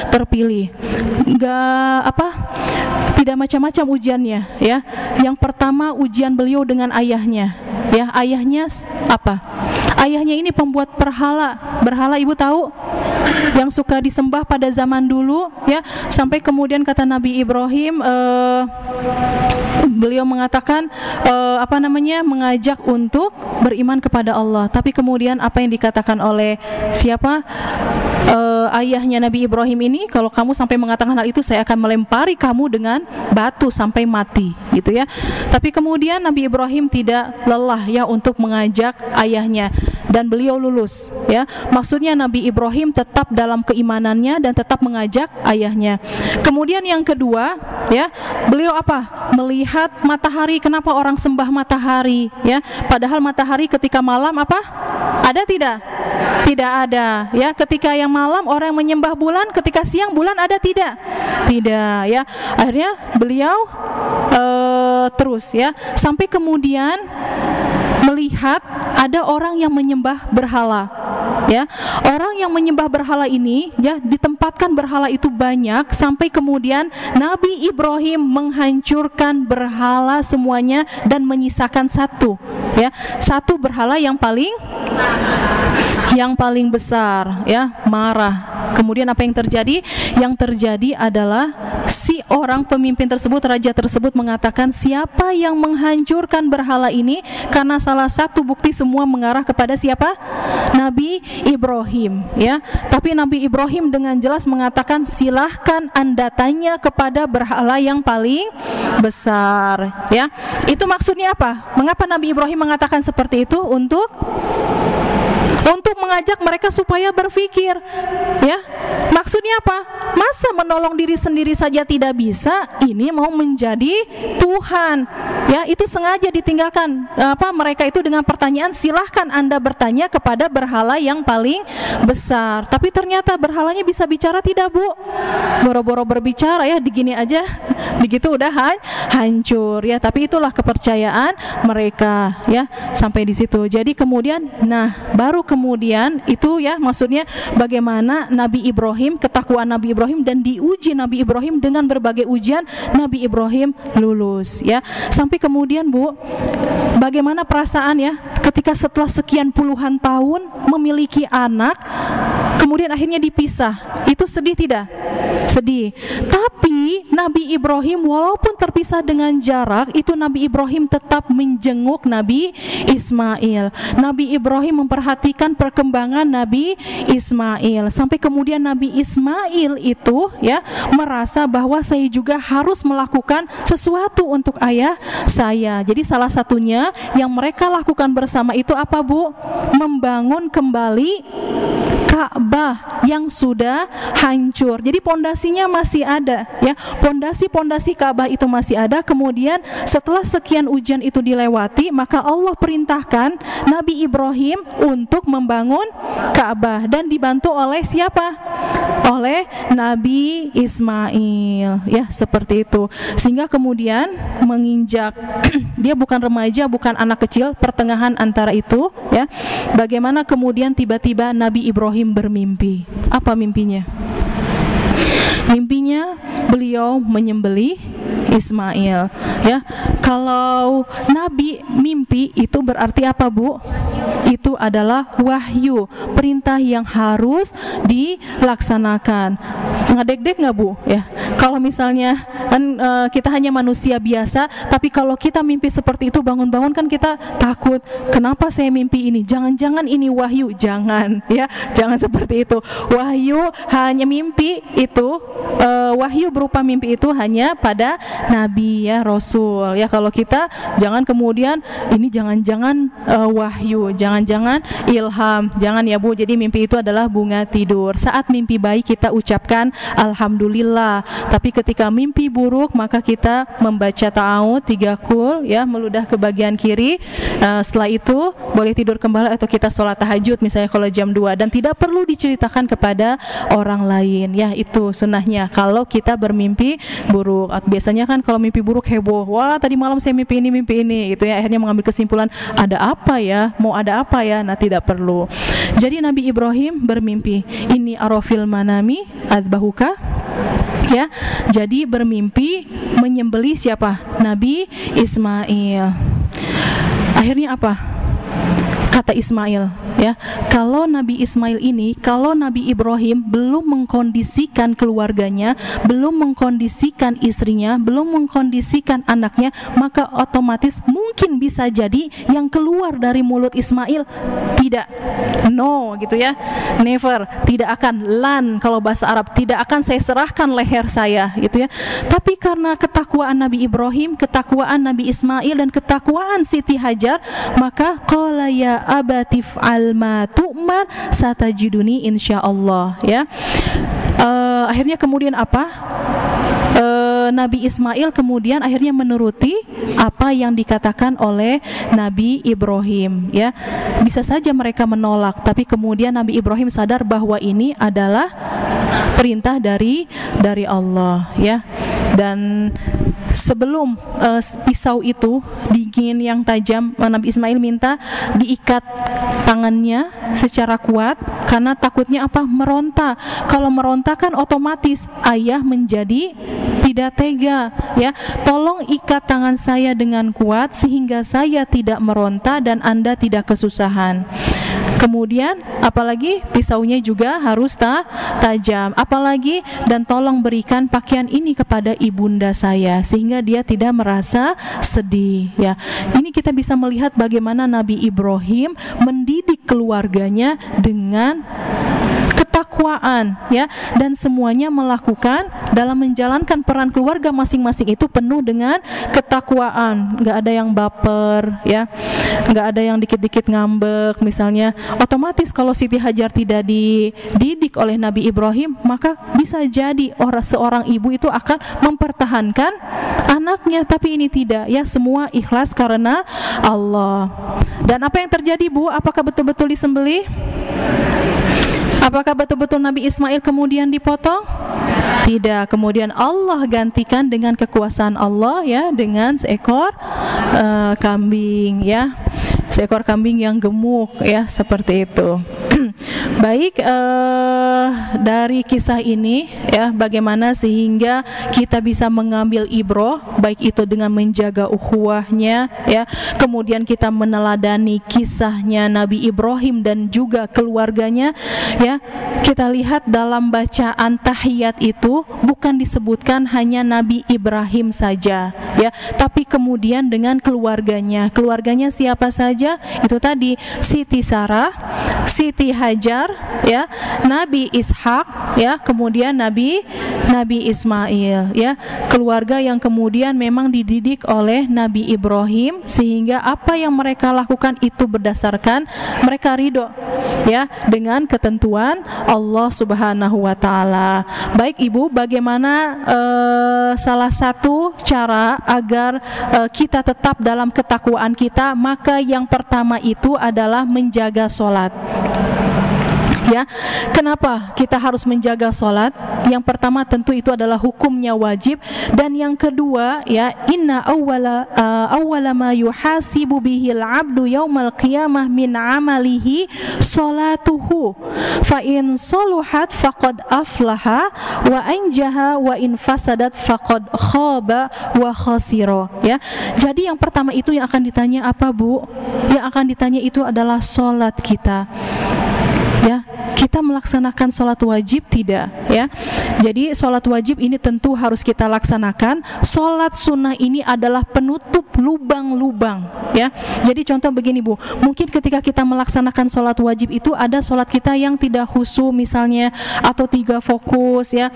terpilih. Tidak macam-macam ujiannya ya. Yang pertama ujian beliau dengan ayahnya ya. Ayahnya apa? Ayahnya ini pembuat berhala, ibu tahu? Yang suka disembah pada zaman dulu ya. Sampai kemudian kata Nabi Ibrahim, beliau mengatakan mengajak untuk beriman kepada Allah. Tapi kemudian apa yang dikatakan oleh siapa? Ayahnya Nabi Ibrahim ini, kalau kamu sampai mengatakan hal itu, saya akan melempari kamu dengan batu sampai mati gitu ya. Tapi kemudian Nabi Ibrahim tidak lelah ya untuk mengajak ayahnya, dan beliau lulus ya. Maksudnya Nabi Ibrahim tetap dalam keimanannya dan tetap mengajak ayahnya. Kemudian yang kedua ya, beliau apa? Melihat matahari. Kenapa orang sembah matahari ya? Padahal matahari ketika malam apa? Ada tidak? Tidak ada ya. Ketika yang malam orang menyembah bulan, ketika siang bulan ada tidak? Tidak ya. Akhirnya beliau terus ya, sampai kemudian melihat ada orang yang menyembah berhala ya. Orang yang menyembah berhala ini ya, ditempatkan berhala itu banyak, sampai kemudian Nabi Ibrahim menghancurkan berhala semuanya dan menyisakan satu ya, satu berhala yang paling besar ya, marah. Kemudian apa yang terjadi? Yang terjadi adalah si orang pemimpin tersebut, raja tersebut mengatakan, siapa yang menghancurkan berhala ini? Karena salah satu bukti semua mengarah kepada siapa? Nabi Ibrahim ya. Tapi Nabi Ibrahim dengan jelas mengatakan, silahkan Anda tanya kepada berhala yang paling besar ya. Itu maksudnya apa? Mengapa Nabi Ibrahim mengatakan seperti itu? untuk mengajak mereka supaya berpikir, ya. Maksudnya apa? Masa menolong diri sendiri saja tidak bisa, ini mau menjadi Tuhan. Ya, itu sengaja ditinggalkan mereka itu dengan pertanyaan, silahkan Anda bertanya kepada berhala yang paling besar. Tapi ternyata berhalanya bisa bicara tidak, Bu? Boro-boro berbicara ya, digini aja begitu udah hancur ya. Tapi itulah kepercayaan mereka ya, sampai di situ. Jadi kemudian baru kemudian itu ya, maksudnya bagaimana Nabi Ibrahim, ketakwaan Nabi Ibrahim, dan diuji Nabi Ibrahim dengan berbagai ujian, Nabi Ibrahim lulus ya. Sampai kemudian, Bu, bagaimana perasaan ya ketika setelah sekian puluhan tahun memiliki anak, kemudian akhirnya dipisah. Itu sedih tidak? Sedih. Tapi Nabi Ibrahim walaupun terpisah dengan jarak, itu Nabi Ibrahim tetap menjenguk Nabi Ismail. Nabi Ibrahim memperhatikan perkembangan Nabi Ismail, sampai kemudian Nabi Ismail itu ya merasa bahwa saya juga harus melakukan sesuatu untuk ayah saya. Jadi salah satunya yang mereka lakukan bersama itu apa, Bu? Membangun kembali Ka'bah yang sudah hancur. Jadi pondasinya masih ada ya. Pondasi Ka'bah itu masih ada. Kemudian setelah sekian ujian itu dilewati, maka Allah perintahkan Nabi Ibrahim untuk membangun Ka'bah, dan dibantu oleh siapa? Oleh Nabi Ismail ya, seperti itu. Sehingga kemudian menginjak dia bukan remaja, bukan anak kecil, pertengahan antara itu ya. Bagaimana kemudian tiba-tiba Nabi Ibrahim bermimpi. Apa mimpinya? Mimpinya beliau menyembelih Ismail ya. Kalau Nabi mimpi itu berarti apa, Bu? Itu adalah wahyu, perintah yang harus dilaksanakan. Ngedek-dek nggak, Bu? Ya. Kalau misalnya kan kita hanya manusia biasa, tapi kalau kita mimpi seperti itu, bangun-bangun kan kita takut. Kenapa saya mimpi ini? Jangan-jangan ini wahyu? Jangan ya, jangan seperti itu. Wahyu hanya mimpi itu, wahyu berupa mimpi itu hanya pada Nabi ya, Rasul ya. Kalau kita jangan kemudian ini jangan-jangan wahyu, jangan-jangan ilham, jangan ya, Bu. Jadi mimpi itu adalah bunga tidur. Saat mimpi baik kita ucapkan alhamdulillah, tapi ketika mimpi buruk maka kita membaca ta'awudz 3 qul ya, meludah ke bagian kiri. Setelah itu boleh tidur kembali atau kita sholat tahajud misalnya kalau jam 2, dan tidak perlu diceritakan kepada orang lain ya. Itu sunnahnya kalau kita bermimpi buruk. Biasanya kan kalau mimpi buruk heboh, wah tadi malam saya mimpi ini gitu ya, akhirnya mengambil kesimpulan ada apa ya, mau ada apa ya. Nah, tidak perlu. Jadi Nabi Ibrahim bermimpi, ini arafil manami adzbahuka ya. Jadi bermimpi menyembelih siapa? Nabi Ismail. Akhirnya apa? Kata Ismail ya, kalau Nabi Ismail ini, kalau Nabi Ibrahim belum mengkondisikan keluarganya, belum mengkondisikan istrinya, belum mengkondisikan anaknya, maka otomatis mungkin bisa jadi yang keluar dari mulut Ismail tidak, no gitu ya, never, tidak akan, lan kalau bahasa Arab, tidak akan saya serahkan leher saya gitu ya. Tapi karena ketakwaan Nabi Ibrahim, ketakwaan Nabi Ismail, dan ketakwaan Siti Hajar, maka qala ya abatif alma tu'mar satajiduni insyaallah ya. Akhirnya kemudian apa? Nabi Ismail kemudian akhirnya menuruti apa yang dikatakan oleh Nabi Ibrahim ya. Bisa saja mereka menolak, tapi kemudian Nabi Ibrahim sadar bahwa ini adalah perintah dari Allah ya. Dan sebelum pisau itu dingin yang tajam, Nabi Ismail minta diikat tangannya secara kuat karena takutnya apa? Meronta. Kalau meronta kan otomatis ayah menjadi tidak tega ya. Tolong ikat tangan saya dengan kuat sehingga saya tidak meronta dan Anda tidak kesusahan. Kemudian apalagi pisaunya juga harus tajam. Apalagi, dan tolong berikan pakaian ini kepada ibunda saya sehingga dia tidak merasa sedih ya. Ini kita bisa melihat bagaimana Nabi Ibrahim mendidik keluarganya dengan ketakwaan, ya, dan semuanya melakukan dalam menjalankan peran keluarga masing-masing itu penuh dengan ketakwaan. Nggak ada yang baper, ya, nggak ada yang dikit-dikit ngambek misalnya. Otomatis kalau Siti Hajar tidak dididik oleh Nabi Ibrahim, maka bisa jadi seorang ibu itu akan mempertahankan anaknya, tapi ini tidak, ya, semua ikhlas karena Allah. Dan apa yang terjadi, Bu? Apakah betul-betul disembelih? Apakah betul-betul Nabi Ismail kemudian dipotong? Tidak. Kemudian Allah gantikan dengan kekuasaan Allah, ya, dengan seekor kambing, ya, seekor kambing yang gemuk, ya, seperti itu. Baik, dari kisah ini, ya, bagaimana sehingga kita bisa mengambil ibroh, baik itu dengan menjaga ukhuwahnya, ya, kemudian kita meneladani kisahnya Nabi Ibrahim dan juga keluarganya, ya. Kita lihat dalam bacaan tahiyat itu bukan disebutkan hanya Nabi Ibrahim saja, ya, tapi kemudian dengan keluarganya. Keluarganya siapa saja? Itu tadi Siti Sarah, Siti Hajar, ya, Nabi Ishak, ya, kemudian Nabi Ismail, ya, keluarga yang kemudian memang dididik oleh Nabi Ibrahim sehingga apa yang mereka lakukan itu berdasarkan mereka ridho, ya, dengan ketentuan Allah Subhanahu wa taala. Baik Ibu, bagaimana salah satu cara agar kita tetap dalam ketakwaan kita? Maka yang pertama itu adalah menjaga sholat. Ya, kenapa kita harus menjaga sholat? Yang pertama tentu itu adalah hukumnya wajib, dan yang kedua, ya, inna awwala ma yuhasibu bihil abdu yaumal qiyamah min amalihi sholatuhu fa in soluhat faqad aflaha wa anjaha wa in fasadat faqad khaba wa khasira, ya. Jadi yang pertama itu yang akan ditanya apa, Bu? Yang akan ditanya itu adalah sholat kita. Ya, kita melaksanakan sholat wajib tidak, ya. Jadi sholat wajib ini tentu harus kita laksanakan. Sholat sunnah ini adalah penutup lubang-lubang, ya. Jadi contoh begini, Bu, mungkin ketika kita melaksanakan sholat wajib itu ada sholat kita yang tidak khusyuk misalnya, atau tidak fokus, ya,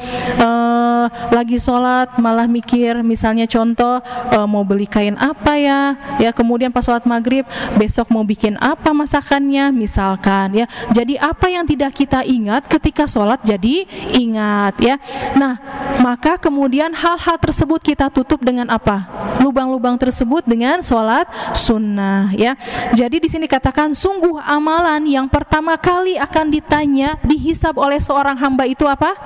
lagi sholat malah mikir misalnya contoh mau beli kain apa ya, kemudian pas sholat maghrib besok mau bikin apa masakannya misalkan, ya. Jadi apa yang tidak kita ingat ketika sholat jadi ingat, ya. Nah, maka kemudian hal-hal tersebut kita tutup dengan apa? Lubang-lubang tersebut dengan sholat sunnah, ya. Jadi di sini katakan sungguh amalan yang pertama kali akan ditanya, dihisab oleh seorang hamba itu apa?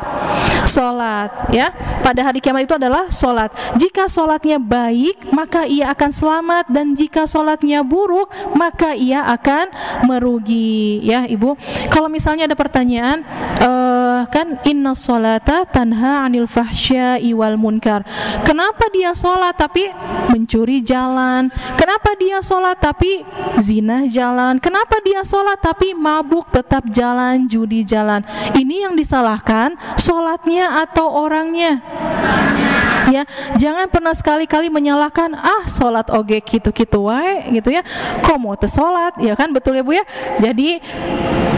Sholat, ya. Pada hari kiamat itu adalah sholat. Jika sholatnya baik, maka ia akan selamat, dan jika sholatnya buruk, maka ia akan merugi, ya, Ibu. Kalau misalnya ada pertanyaan, kan inna sholata tanha anil fahsya'i wal munkar. Kenapa dia sholat tapi mencuri jalan? Kenapa dia sholat tapi zina jalan? Kenapa dia sholat tapi mabuk tetap jalan, judi jalan? Ini yang disalahkan sholatnya atau orangnya? Ya, jangan pernah sekali-kali menyalahkan, sholat oge gitu-gitu wae gitu, ya. Kok mau sholat, ya kan, betul ya Bu, ya. Jadi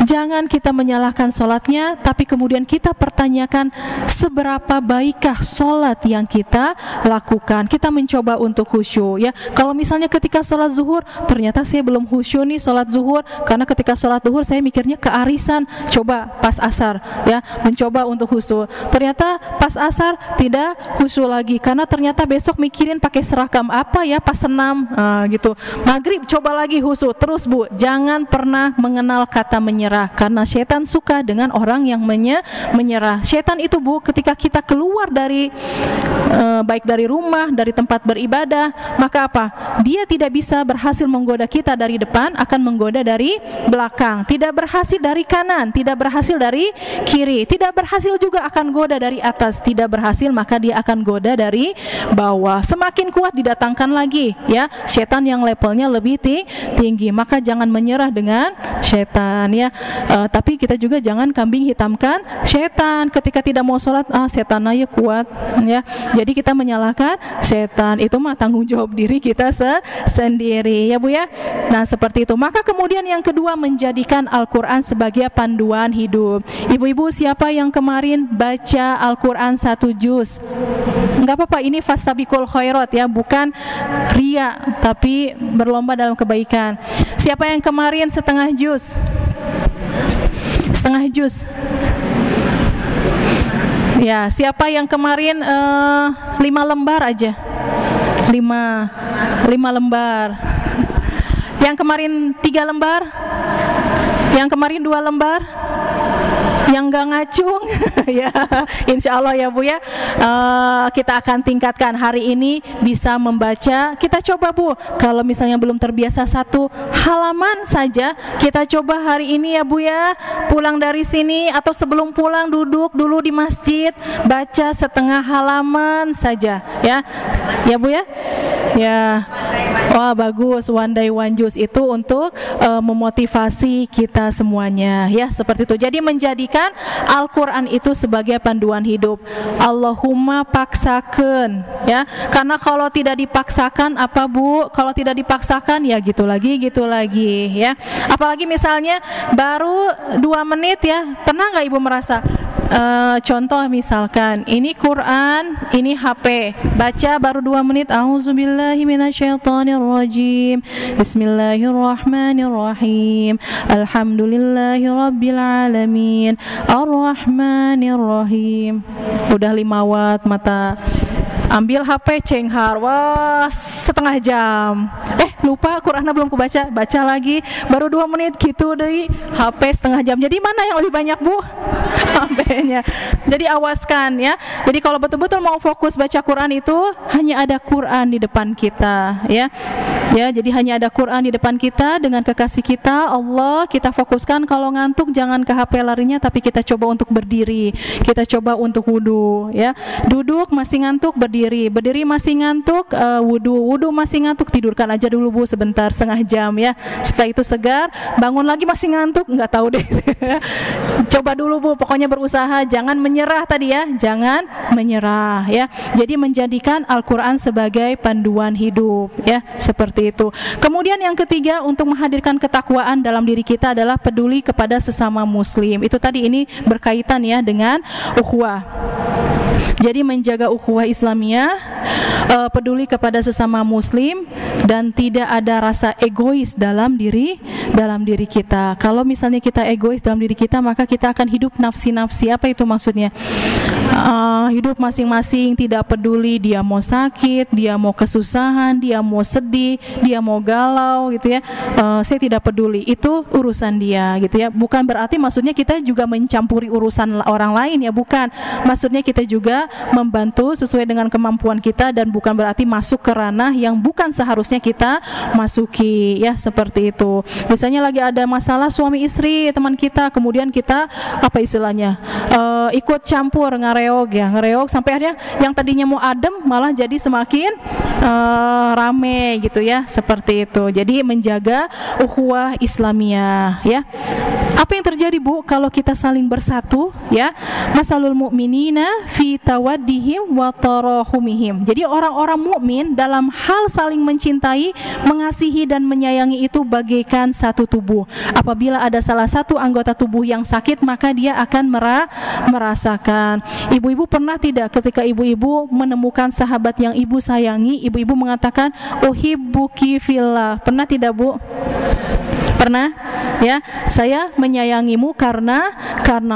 jangan kita menyalahkan sholatnya, tapi kemudian kita pertanyakan seberapa baikkah sholat yang kita lakukan. Kita mencoba untuk khusyuk, ya. Kalau misalnya ketika sholat zuhur ternyata saya belum khusyuk nih sholat zuhur, karena ketika sholat zuhur saya mikirnya kearisan, coba pas asar, ya, mencoba untuk khusyuk. Ternyata pas asar tidak khusyuk lagi, karena ternyata besok mikirin pakai seragam apa ya pas senam, gitu. Maghrib coba lagi khusyuk terus, Bu. Jangan pernah mengenal kata menyerah, karena setan suka dengan orang yang menyerah. Setan itu, Bu, ketika kita keluar dari baik dari rumah, dari tempat beribadah, maka apa? Dia tidak bisa berhasil menggoda kita dari depan, akan menggoda dari belakang. Tidak berhasil dari kanan, tidak berhasil dari kiri, tidak berhasil juga akan goda dari atas. Tidak berhasil, maka dia akan goda waspada dari bawah. Semakin kuat didatangkan lagi ya setan yang levelnya lebih tinggi, maka jangan menyerah dengan setan ya. Tapi kita juga jangan kambing hitamkan setan. Ketika tidak mau sholat, setan aja kuat ya. Jadi kita menyalahkan setan, itu mah tanggung jawab diri kita sendiri ya Bu ya. Nah seperti itu. Maka kemudian yang kedua, menjadikan Al-Quran sebagai panduan hidup. Ibu-ibu siapa yang kemarin baca Al-Quran 1 juz? Enggak apa-apa, ini fastabiqul khairat ya, bukan ria, tapi berlomba dalam kebaikan. Siapa yang kemarin setengah juz? Setengah juz. Ya, siapa yang kemarin 5 lembar aja? 5 lembar. Yang kemarin 3 lembar? Yang kemarin 2 lembar? Yang gak ngacung ya, insya Allah ya Bu ya, kita akan tingkatkan hari ini bisa membaca. Kita coba Bu, kalau misalnya belum terbiasa 1 halaman saja, kita coba hari ini ya Bu ya. Pulang dari sini atau sebelum pulang duduk dulu di masjid, baca setengah halaman saja ya, ya Bu ya. Ya, wah bagus, one day one juice itu untuk memotivasi kita semuanya ya, seperti itu. Jadi menjadikan Al-Quran itu sebagai panduan hidup. Allahumma paksakan ya, karena kalau tidak dipaksakan apa Bu? Kalau tidak dipaksakan ya gitu lagi ya. Apalagi misalnya baru 2 menit ya, pernah nggak Ibu merasa? Contoh misalkan ini Quran, ini HP, baca baru 2 menit, auzubillahi minasyaitonirrajim, bismillahirrahmanirrahim, alhamdulillahirabbil alamin, arrahmanirrahim. Udah 5 watt mata. Ambil HP cenghar, wah setengah jam. Lupa Qurannya belum kebaca, baca lagi baru 2 menit gitu deh, HP setengah jam. Jadi mana yang lebih banyak Bu? HP-nya. Jadi awaskan ya. Jadi kalau betul-betul mau fokus baca Quran itu hanya ada Quran di depan kita ya. Ya, jadi hanya ada Quran di depan kita dengan kekasih kita Allah. Kita fokuskan, kalau ngantuk jangan ke HP larinya, tapi kita coba untuk berdiri. Kita coba untuk wudu ya. Duduk masih ngantuk, berdiri. Berdiri masih ngantuk, wudu. Wudu masih ngantuk, tidurkan aja dulu Bu sebentar, setengah jam ya. Setelah itu segar, bangun lagi masih ngantuk, nggak tahu deh. Coba dulu Bu, pokoknya berusaha, jangan menyerah tadi ya, jangan menyerah ya. Jadi menjadikan Al-Quran sebagai panduan hidup ya, seperti itu. Kemudian yang ketiga, untuk menghadirkan ketakwaan dalam diri kita adalah peduli kepada sesama muslim. Itu tadi ini berkaitan ya dengan ukhuwah. Jadi menjaga ukhuwah Islamiyah, peduli kepada sesama muslim, dan tidak ada rasa egois dalam diri kita. Kalau misalnya kita egois dalam diri kita, maka kita akan hidup nafsi-nafsi. Apa itu maksudnya? Hidup masing-masing, tidak peduli dia mau sakit, dia mau kesusahan, dia mau sedih, dia mau galau gitu ya. Saya tidak peduli, itu urusan dia gitu ya. Bukan berarti maksudnya kita juga mencampuri urusan orang lain ya, bukan. Maksudnya kita juga membantu sesuai dengan kemampuan kita, dan bukan berarti masuk ke ranah yang bukan seharusnya kita masuki ya, seperti itu. Misalnya lagi ada masalah suami istri teman kita, kemudian kita apa istilahnya ikut campur, ngareog sampai akhirnya yang tadinya mau adem malah jadi semakin rame gitu ya, seperti itu. Jadi menjaga ukhuwah Islamiyah ya. Apa yang terjadi Bu kalau kita saling bersatu ya? Masalul mu'minina fi tawaddihim wa tarahumihim. Jadi orang-orang mukmin dalam hal saling mencintai, mengasihi dan menyayangi itu bagaikan satu tubuh. Apabila ada salah satu anggota tubuh yang sakit, maka dia akan merasakan. Ibu-ibu pernah tidak ketika ibu-ibu menemukan sahabat yang ibu sayangi, ibu-ibu mengatakan uhibbuki fillah? Pernah tidak Bu? Pernah ya, saya menyayangimu karena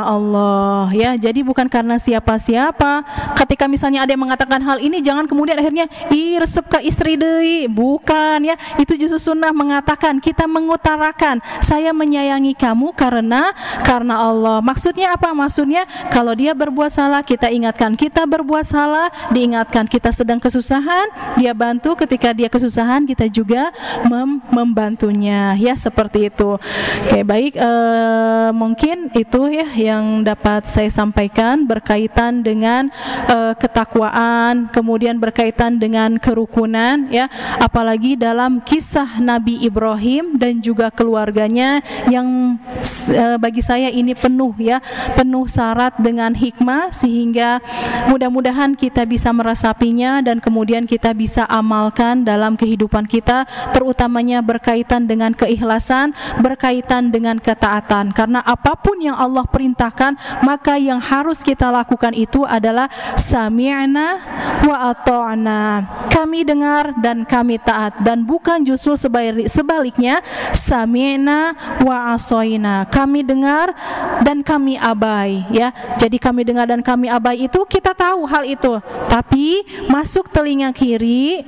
Allah ya. Jadi bukan karena siapa-siapa. Ketika misalnya ada yang mengatakan hal ini, jangan kemudian akhirnya resep ke istri deui, bukan ya. Itu justru sunnah mengatakan, kita mengutarakan saya menyayangi kamu karena Allah. Maksudnya apa? Maksudnya kalau dia berbuat salah, kita ingatkan kita berbuat salah, diingatkan kita sedang kesusahan, dia bantu. Ketika dia kesusahan, kita juga membantunya ya, seperti seperti itu. Oke, baik, mungkin itu ya yang dapat saya sampaikan berkaitan dengan ketakwaan, kemudian berkaitan dengan kerukunan ya, apalagi dalam kisah Nabi Ibrahim dan juga keluarganya yang bagi saya ini penuh syarat dengan hikmah, sehingga mudah-mudahan kita bisa meresapinya dan kemudian kita bisa amalkan dalam kehidupan kita, terutamanya berkaitan dengan keikhlasan, berkaitan dengan ketaatan. Karena apapun yang Allah perintahkan, maka yang harus kita lakukan itu adalah sami'na wa ata'na. Kami dengar dan kami taat, dan bukan justru sebaliknya, sami'na wa asoina. Kami dengar dan kami abai ya. Jadi kami dengar dan kami abai itu kita tahu hal itu, tapi masuk telinga kiri,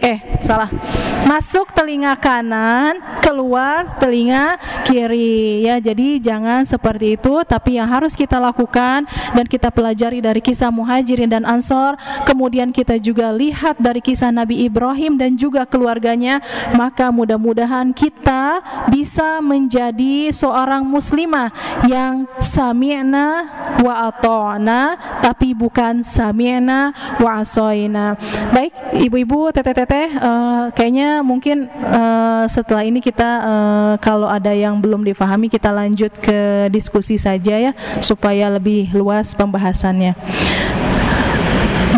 masuk telinga kanan, keluar telinga kiri ya. Jadi jangan seperti itu, tapi yang harus kita lakukan dan kita pelajari dari kisah Muhajirin dan Ansor, kemudian kita juga lihat dari kisah Nabi Ibrahim dan juga keluarganya, maka mudah-mudahan kita bisa menjadi seorang muslimah yang sami'na wa ata'na, tapi bukan sami'na wa asoina. Baik, ibu-ibu, teteh-teteh, kayaknya mungkin setelah ini kita kalau ada yang belum difahami, kita lanjut ke diskusi saja ya, supaya lebih luas pembahasannya.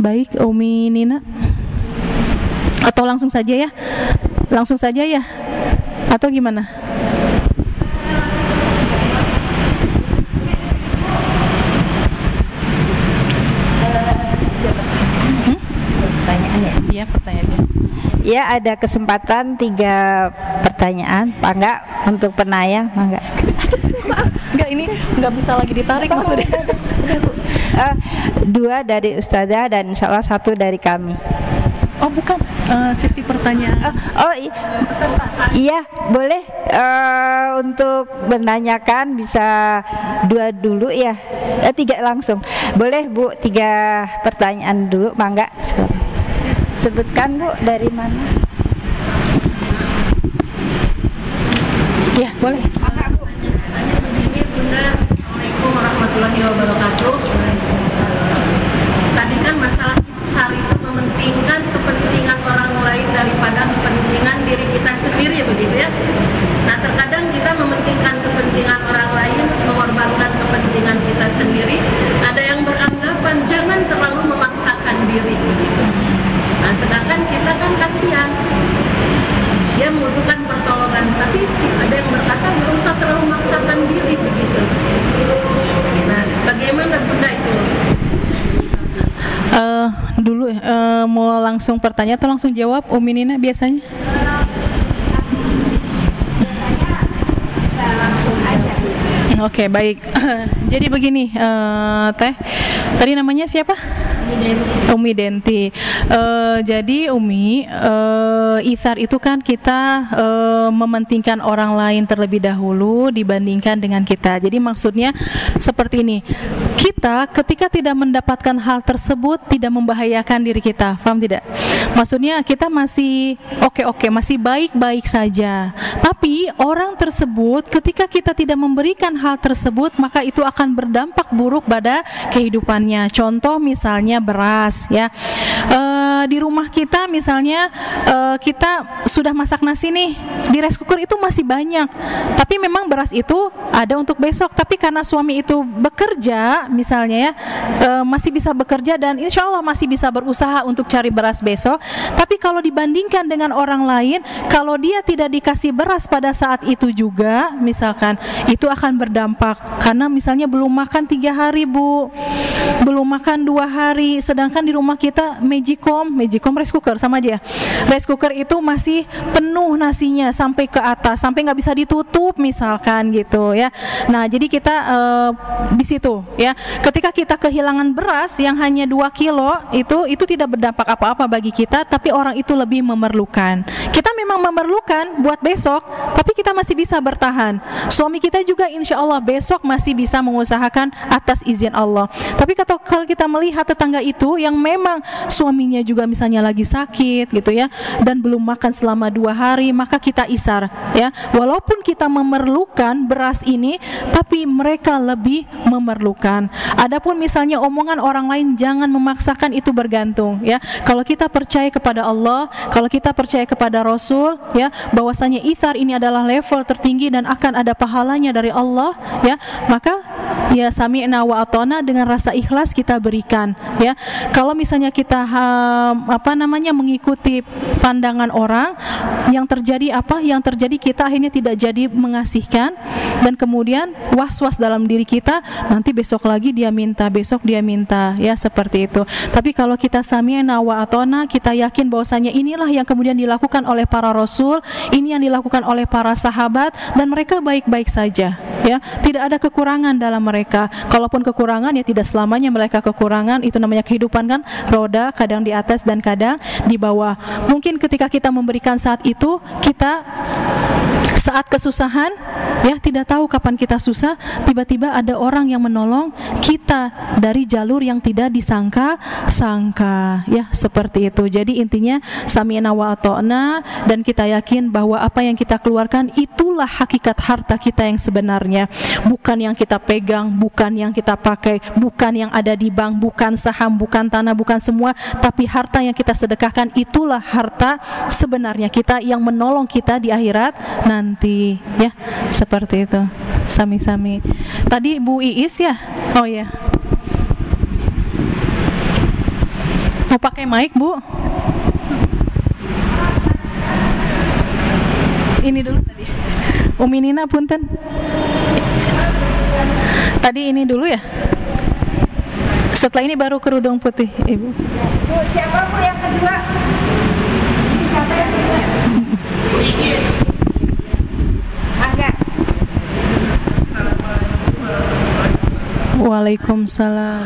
Baik, Umi Nina, atau langsung saja ya? Langsung saja ya? Atau gimana? Iya, pertanyaannya. Ya, ada kesempatan 3 pertanyaan, Pak enggak untuk penanya, enggak. Enggak, ini enggak bisa lagi ditarik maksudnya. 2 dari Ustazah dan insya Allah 1 dari kami. Oh, bukan sesi pertanyaan. Iya, boleh. Untuk menanyakan bisa 2 dulu ya, 3 langsung. Boleh Bu, 3 pertanyaan dulu, mangga. Sebutkan Bu dari mana? Ya, boleh. Begini Bunda, Assalamualaikum warahmatullahi wabarakatuh. Tadi kan masalah itsar itu mementingkan kepentingan orang lain daripada kepentingan diri kita sendiri, begitu ya. Nah, terkadang kita mementingkan kepentingan orang lain, mengorbankan kepentingan kita sendiri. Ada yang beranggapan jangan terlalu memaksakan diri, begitu. Nah, sedangkan kita kan kasihan, dia membutuhkan pertolongan, tapi ada yang berkata nggak usah terlalu memaksakan diri, begitu. Nah, bagaimana Bunda itu? Dulu mau langsung pertanyaan atau langsung jawab, Umi Nina biasanya? Oke, baik. Jadi begini, Teh, tadi namanya siapa? Umi Denti. Jadi Umi, itsar itu kan kita mementingkan orang lain terlebih dahulu dibandingkan dengan kita. Jadi maksudnya seperti ini, kita ketika tidak mendapatkan hal tersebut tidak membahayakan diri kita, paham tidak? Maksudnya kita masih oke, masih baik-baik saja. Tapi orang tersebut ketika kita tidak memberikan hal tersebut, maka itu akan berdampak buruk pada kehidupannya. Contoh misalnya beras ya, di rumah kita misalnya kita sudah masak nasi nih, di rice cooker itu masih banyak, tapi memang beras itu ada untuk besok, tapi karena suami itu bekerja misalnya ya, masih bisa bekerja dan insya Allah masih bisa berusaha untuk cari beras besok. Tapi kalau dibandingkan dengan orang lain, kalau dia tidak dikasih beras pada saat itu juga misalkan, itu akan berdampak, karena misalnya belum makan 3 hari Bu, belum makan 2 hari, sedangkan di rumah kita Magicom rice cooker sama aja ya. Rice cooker itu masih penuh nasinya sampai ke atas, sampai nggak bisa ditutup misalkan gitu ya. Nah, jadi kita di situ ya, ketika kita kehilangan beras yang hanya 2 kilo itu tidak berdampak apa-apa bagi kita, tapi orang itu lebih memerlukan. Kita memang memerlukan buat besok, tapi kita masih bisa bertahan. Suami kita juga insya Allah besok masih bisa mengusahakan atas izin Allah. Tapi kalau kita melihat tetangga itu yang memang suaminya juga misalnya lagi sakit gitu ya, dan belum makan selama 2 hari, maka kita isar ya. Walaupun kita memerlukan beras ini, tapi mereka lebih memerlukan. Adapun misalnya omongan orang lain, jangan memaksakan, itu bergantung ya. Kalau kita percaya kepada Allah, kalau kita percaya kepada Rasul ya, bahwasanya ithar ini adalah level tertinggi dan akan ada pahalanya dari Allah ya, maka ya sami'na wa ata'na, dengan rasa ikhlas kita berikan ya. Kalau misalnya kita mengikuti pandangan orang, yang terjadi apa? Yang terjadi kita akhirnya tidak jadi mengasihkan, dan kemudian was-was dalam diri kita, nanti besok lagi dia minta, besok dia minta ya, seperti itu. Tapi kalau kita sami'na wa ata'na, kita yakin bahwasanya inilah yang kemudian dilakukan oleh para rasul, ini yang dilakukan oleh para sahabat, dan mereka baik-baik saja ya, tidak ada kekurangan dalam mereka. Kalaupun kekurangan ya tidak selamanya mereka kekurangan, itu namanya kehidupan kan, roda kadang di atas dan kadang di bawah. Mungkin ketika kita memberikan saat itu, kita saat kesusahan ya, tidak tahu kapan kita susah, tiba-tiba ada orang yang menolong kita dari jalur yang tidak disangka-sangka ya, seperti itu. Jadi intinya sami'na wa ata'na, dan kita yakin bahwa apa yang kita keluarkan itulah hakikat harta kita yang sebenarnya, bukan yang kita pegang, bukan yang kita pakai, bukan yang ada di bank, bukan saham, bukan tanah, bukan semua, tapi harta yang kita sedekahkan itulah harta sebenarnya kita yang menolong kita di akhirat nanti ya, seperti itu. Sami-sami. Tadi Bu Iis ya? Oh ya, mau pakai mic Bu? Ini dulu tadi Umi Nina, punten. Tadi ini dulu ya, setelah ini baru kerudung putih Ibu. Bu, siapa Bu yang kedua? Siapa yang kedua? Bu Iis. Angga. Waalaikumsalam.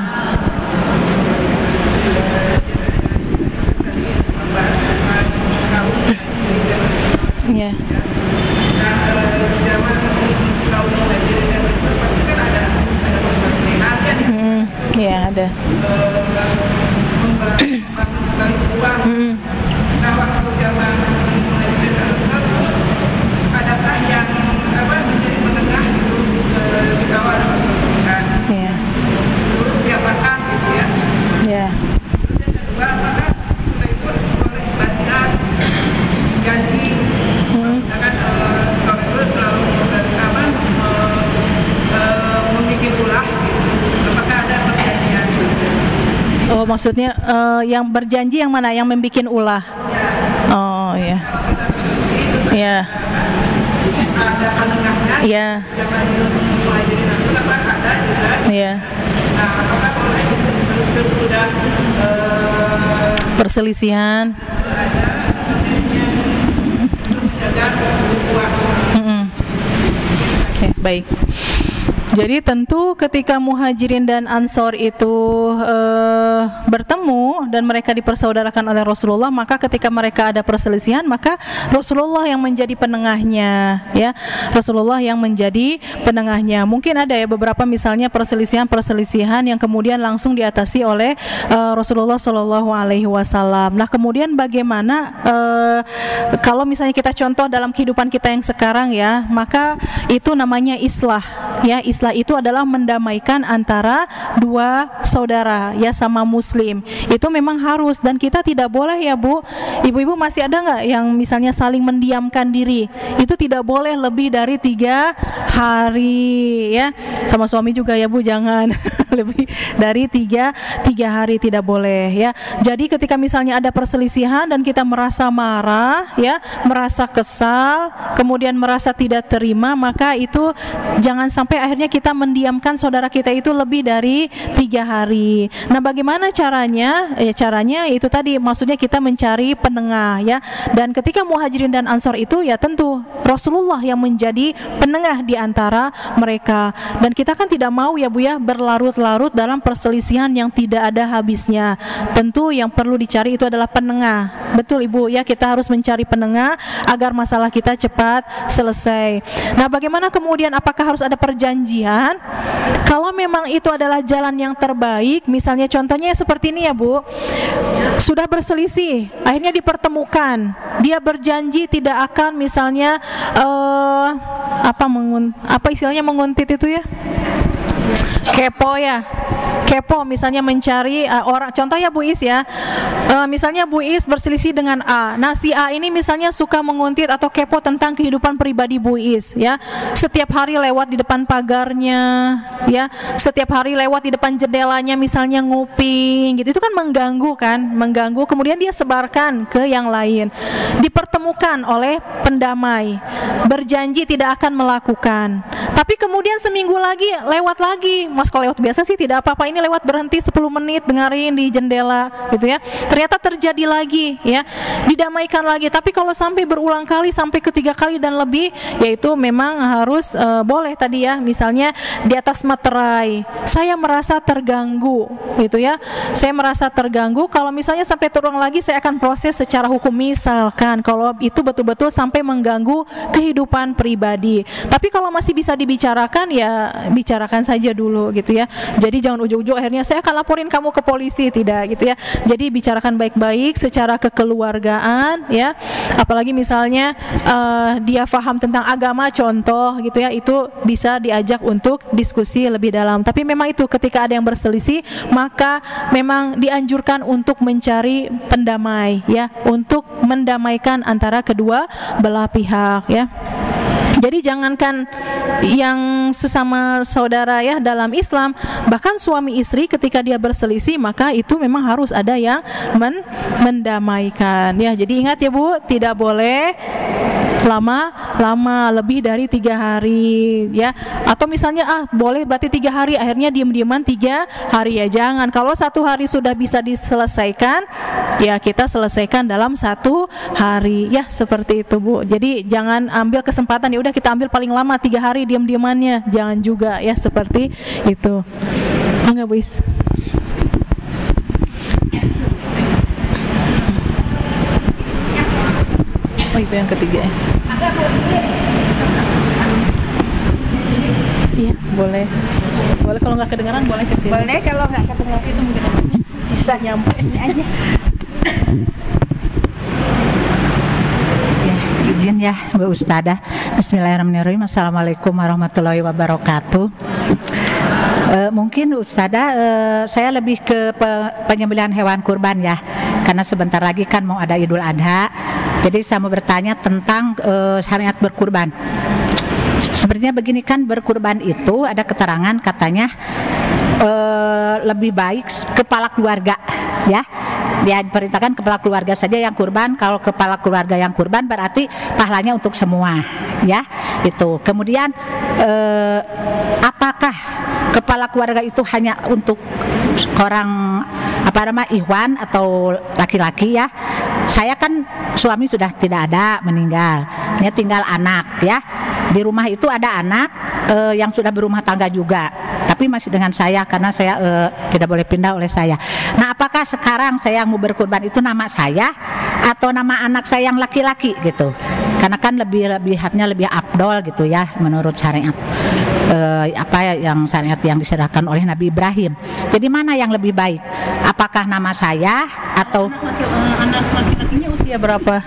Ya. Ya ada. Nah, waktu zaman adakah yang menjadi menengah gitu di bawah ada perselisihan? Iya. Terus siapakah gitu ya? Ya. Terus yang kedua, apakah sudah ikut oleh badiat gaji? Misalkan seorang itu selalu membuat ulah gitu. Apakah ada perjanjian? Oh, maksudnya yang berjanji yang mana? Yang membikin ulah? Oh iya. Iya. Ada penengahnya. Iya. Zaman mulai jadi nabi ada juga. Iya. Nah, apakah mulai itu sudah Perselisihan. menjaga uang? Oke, baik. Jadi tentu ketika Muhajirin dan Ansor itu bertemu dan mereka dipersaudarakan oleh Rasulullah, maka ketika mereka ada perselisihan, maka Rasulullah yang menjadi penengahnya ya. Rasulullah yang menjadi penengahnya. Mungkin ada ya beberapa misalnya perselisihan yang kemudian langsung diatasi oleh Rasulullah Shallallahu alaihi wasallam. Nah, kemudian bagaimana kalau misalnya kita contoh dalam kehidupan kita yang sekarang ya, maka itu namanya islah ya. Islah itu adalah mendamaikan antara dua saudara ya, sama muslim. Itu memang harus, dan kita tidak boleh ya Bu. Ibu-ibu masih ada nggak yang misalnya saling mendiamkan diri? Itu tidak boleh lebih dari 3 hari ya. Sama suami juga ya Bu, jangan lebih dari 3 hari, tidak boleh ya. Jadi ketika misalnya ada perselisihan dan kita merasa marah ya, merasa kesal, kemudian merasa tidak terima, maka itu jangan sampai akhirnya kita mendiamkan saudara kita itu lebih dari 3 hari. Nah, bagaimana caranya? Ya, caranya itu tadi, maksudnya kita mencari penengah ya. Dan ketika Muhajirin dan Ansor itu ya tentu Rasulullah yang menjadi penengah di antara mereka. Dan kita kan tidak mau ya Bu ya berlarut-larut dalam perselisihan yang tidak ada habisnya. Tentu yang perlu dicari itu adalah penengah betul Ibu ya, kita harus mencari penengah agar masalah kita cepat selesai. Nah, bagaimana kemudian, apakah harus ada perjanjian? Kalau memang itu adalah jalan yang terbaik, misalnya contohnya seperti ini ya Bu, sudah berselisih, akhirnya dipertemukan, dia berjanji tidak akan misalnya apa istilahnya menguntit itu ya, kepo ya, kepo misalnya mencari orang, contoh ya Bu Is ya, misalnya Bu Is berselisih dengan A, nah si A ini misalnya suka menguntit atau kepo tentang kehidupan pribadi Bu Is ya, setiap hari lewat di depan pagarnya ya, setiap hari lewat di depan jendelanya misalnya nguping gitu, itu kan mengganggu, kemudian dia sebarkan ke yang lain, dipertemukan oleh pendamai, berjanji tidak akan melakukan, tapi kemudian seminggu lagi lewat lagi, Mas kalau lewat biasa sih tidak apa-apa, ini lewat berhenti 10 menit dengerin di jendela gitu ya, ternyata terjadi lagi ya, didamaikan lagi. Tapi kalau sampai berulang kali, sampai ketiga kali dan lebih, yaitu memang harus boleh tadi ya, misalnya di atas materai, saya merasa terganggu gitu ya, saya merasa terganggu, kalau misalnya sampai terulang lagi saya akan proses secara hukum, misalkan kalau itu betul-betul sampai mengganggu kehidupan pribadi. Tapi kalau masih bisa dibicarakan ya bicarakan saja dulu gitu ya, jadi jangan ujung-ujung akhirnya saya akan laporin kamu ke polisi, tidak gitu ya. Jadi bicarakan baik-baik secara kekeluargaan ya, apalagi misalnya dia paham tentang agama contoh gitu ya, itu bisa diajak untuk diskusi lebih dalam. Tapi memang itu ketika ada yang berselisih, maka memang dianjurkan untuk mencari pendamai ya, untuk mendamaikan antara kedua belah pihak ya. Jadi jangankan yang sesama saudara ya dalam Islam, bahkan suami istri ketika dia berselisih, maka itu memang harus ada yang mendamaikan ya. Jadi ingat ya Bu, tidak boleh lama lebih dari 3 hari ya, atau misalnya boleh berarti 3 hari, akhirnya diam-diaman 3 hari ya, jangan. Kalau 1 hari sudah bisa diselesaikan ya, kita selesaikan dalam 1 hari ya, seperti itu Bu. Jadi jangan ambil kesempatan ya udah kita ambil paling lama 3 hari diam-diamannya, jangan juga ya, seperti itu. Enggak Bu Is? Oh itu yang ketiga ya? Iya boleh, boleh kalau nggak kedengaran boleh kesini. Boleh kalau nggak kedengaran, itu mungkin namanya bisa nyampe ini aja. Izin ya Bu Ustadzah. Bismillahirrahmanirrahim. Assalamualaikum warahmatullahi wabarakatuh. Mungkin Ustadzah, saya lebih ke penyembelihan hewan kurban ya, karena sebentar lagi kan mau ada Idul Adha. Jadi saya mau bertanya tentang syariat berkurban. Sepertinya begini kan, berkurban itu ada keterangan katanya lebih baik kepala keluarga ya. Dia diperintahkan kepala keluarga saja yang kurban. Kalau kepala keluarga yang kurban berarti pahalanya untuk semua ya. Itu. Kemudian apakah kepala keluarga itu hanya untuk orang ikhwan atau laki-laki ya? Saya kan suami sudah tidak ada, meninggal. Ini tinggal anak ya. Di rumah itu ada anak yang sudah berumah tangga juga, tapi masih dengan saya karena saya tidak boleh pindah oleh saya. Nah, apakah sekarang saya mau berkurban itu nama saya atau nama anak saya yang laki-laki gitu? Karena kan haknya lebih afdol gitu ya menurut syariat yang syariat yang diserahkan oleh Nabi Ibrahim. Jadi mana yang lebih baik? Apakah nama saya atau anak laki-lakinya usia berapa?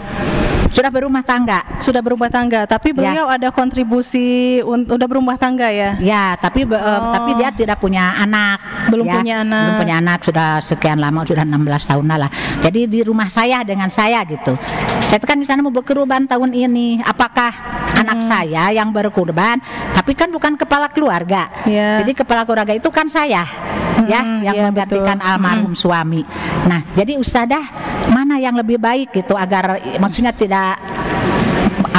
Sudah berumah tangga. Sudah berumah tangga, tapi beliau ada kontribusi udah berumah tangga ya? Ya, tapi dia tidak punya anak. Belum punya anak, sudah sekian lama, sudah 16 tahun lah. Jadi di rumah saya dengan saya gitu. Saya kan di sana mau berkurban tahun ini. Apakah anak saya yang berkurban? Tapi kan bukan kepala keluarga. Jadi kepala keluarga itu kan saya. Yang menggantikan almarhum suami. Nah, jadi Ustadzah, mana yang lebih baik gitu agar maksudnya tidak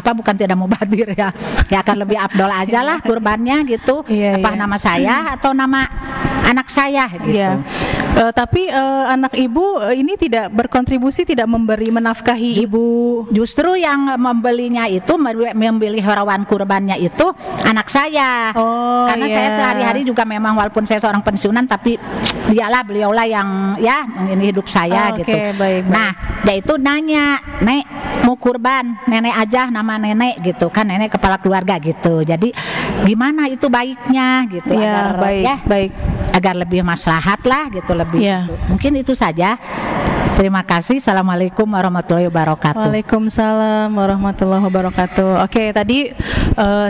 bukan tidak mubadir ya akan lebih afdol aja lah kurbannya gitu. Nama saya atau nama anak saya gitu. Tapi anak ibu ini tidak berkontribusi, tidak memberi menafkahi ibu. Justru yang membelinya itu, membeli hewan kurbannya itu anak saya. Oh, Karena iya. saya sehari-hari juga memang walaupun saya seorang pensiunan, tapi beliaulah yang ya ini hidup saya Oh, gitu. oke, baik. Nah, dia itu nanya, "Nek, mau kurban, nenek aja nama nenek," gitu kan, nenek kepala keluarga gitu. Jadi gimana itu baiknya gitu, Ya, agar baik, ya baik. agar lebih maslahat lah gitu, lebih Ya. gitu. Mungkin itu saja. Terima kasih. Assalamualaikum warahmatullahi wabarakatuh. Waalaikumsalam warahmatullahi wabarakatuh. Oke, tadi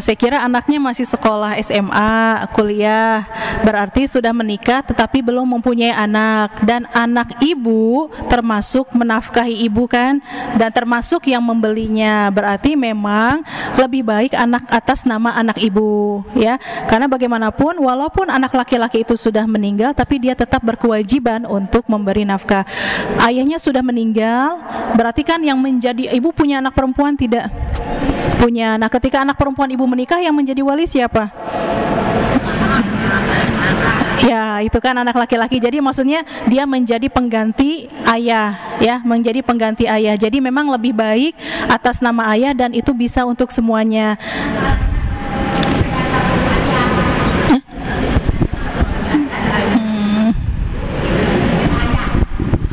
saya kira anaknya masih sekolah SMA, kuliah, berarti sudah menikah tetapi belum mempunyai anak, dan anak ibu termasuk menafkahi ibu kan, dan termasuk yang membelinya. Berarti memang lebih baik anak atas nama anak ibu, ya. Karena bagaimanapun walaupun anak laki-laki itu sudah meninggal, tapi dia tetap berkewajiban untuk memberi nafkah. Ayahnya sudah meninggal, berarti kan yang menjadi ibu punya anak perempuan tidak? Punya. Nah, ketika anak perempuan ibu menikah, yang menjadi wali siapa? Ya, itu kan anak laki-laki. Jadi maksudnya dia menjadi pengganti ayah, ya, menjadi pengganti ayah. Jadi memang lebih baik atas nama ayah, dan itu bisa untuk semuanya.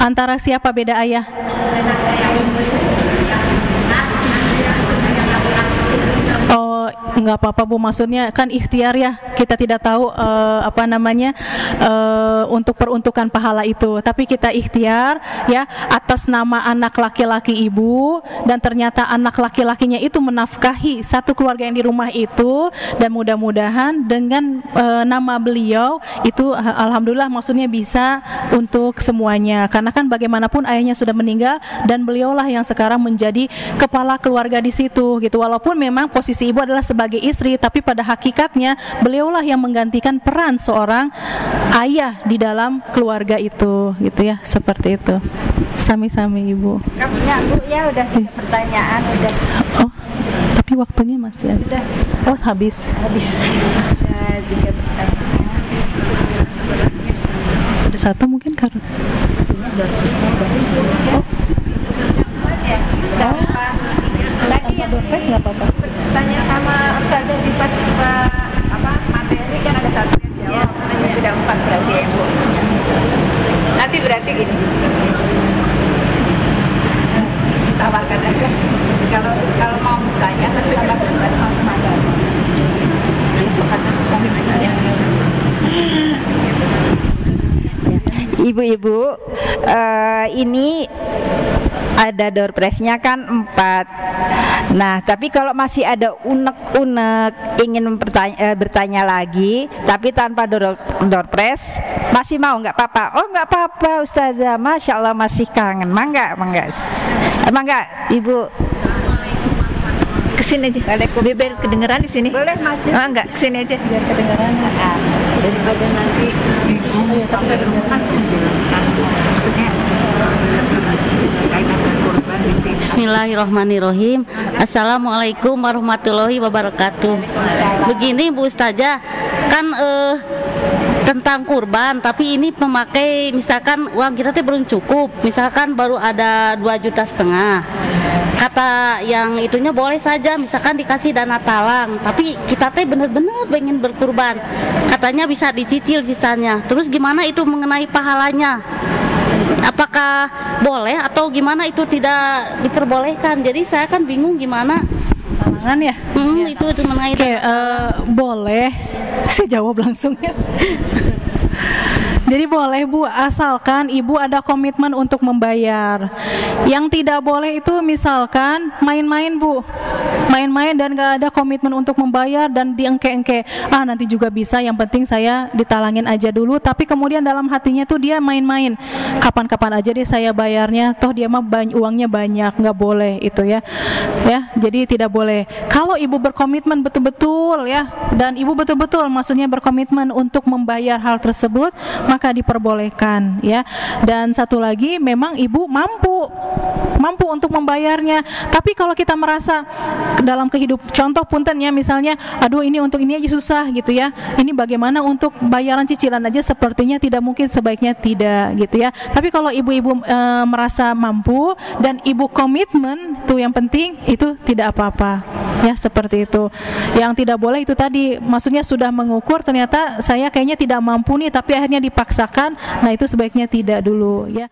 Antara siapa beda ayah? Oh, nggak apa-apa Bu, maksudnya kan ikhtiar ya, kita tidak tahu apa namanya untuk peruntukan pahala itu, tapi kita ikhtiar ya atas nama anak laki-laki ibu, dan ternyata anak laki-lakinya itu menafkahi satu keluarga yang di rumah itu, dan mudah-mudahan dengan nama beliau itu alhamdulillah maksudnya bisa untuk semuanya, karena kan bagaimanapun ayahnya sudah meninggal dan beliaulah yang sekarang menjadi kepala keluarga di situ gitu. Walaupun memang posisi ibu adalah sebagai istri, tapi pada hakikatnya beliaulah yang menggantikan peran seorang ayah di dalam keluarga itu gitu ya, seperti itu. Sami-sami ibu. Kamunya Bu ya udah pertanyaan udah. Oh, tapi waktunya masih ada. Sudah Oh, habis. ada 3 pertanyaan. Ada satu mungkin harus. Lagi yang nggak apa-apa. tanya sama Ustazah di pas apa materi kan ada satu yang jawab, ya, sudah 4 berarti ya Bu. Nanti berarti gini, tawarkan aja. Kalau mau bertanya nanti tambah beras masuk ada. Besok akan kita Ibu-ibu, ini ada door prize-nya kan 4. Nah, tapi kalau masih ada unek-unek ingin bertanya lagi, tapi tanpa door prize, masih mau nggak apa-apa? Oh, nggak apa-apa Ustazah, Masya Allah masih kangen. Mangga, Ibu. Kesini aja. Biar kedengeran di sini. Boleh maju. Oh, enggak, kesini aja. Biar kedengeran. Daripada nanti sampai rumah jelaskan. Maksudnya Bismillahirrahmanirrahim. Assalamualaikum warahmatullahi wabarakatuh. Begini Bu Ustazah, kan tentang kurban, tapi ini memakai misalkan uang kita tuh belum cukup, misalkan baru ada 2,5 juta. Kata yang itunya boleh saja, misalkan dikasih dana talang, tapi kita teh bener-bener pengen berkurban, katanya bisa dicicil sisanya. Terus gimana itu mengenai pahalanya? Apakah boleh atau gimana, itu tidak diperbolehkan? Jadi saya kan bingung gimana. Talangan ya? Itu mengenai. Oke, boleh. Saya jawab langsung ya. Jadi boleh Bu, asalkan ibu ada komitmen untuk membayar. Yang tidak boleh itu misalkan main-main Bu, main-main dan gak ada komitmen untuk membayar dan diengke-engke. Nanti juga bisa, yang penting saya ditalangin aja dulu. Tapi kemudian dalam hatinya tuh dia main-main. Kapan-kapan aja deh saya bayarnya, toh dia mah uangnya banyak, nggak boleh itu ya. Ya, jadi tidak boleh. Kalau ibu berkomitmen betul-betul ya, dan ibu betul-betul maksudnya berkomitmen untuk membayar hal tersebut, maka maka diperbolehkan ya. Dan satu lagi, memang ibu mampu untuk membayarnya. Tapi kalau kita merasa dalam contoh punten ya, misalnya aduh ini untuk ini aja susah gitu ya, ini bagaimana untuk bayaran cicilan aja sepertinya tidak mungkin, sebaiknya tidak gitu ya. Tapi kalau ibu-ibu merasa mampu dan ibu komitmen, tuh yang penting, itu tidak apa-apa ya, seperti itu. Yang tidak boleh itu tadi, maksudnya sudah mengukur ternyata saya kayaknya tidak mampu nih, tapi akhirnya dipaksakan, nah itu sebaiknya tidak dulu ya.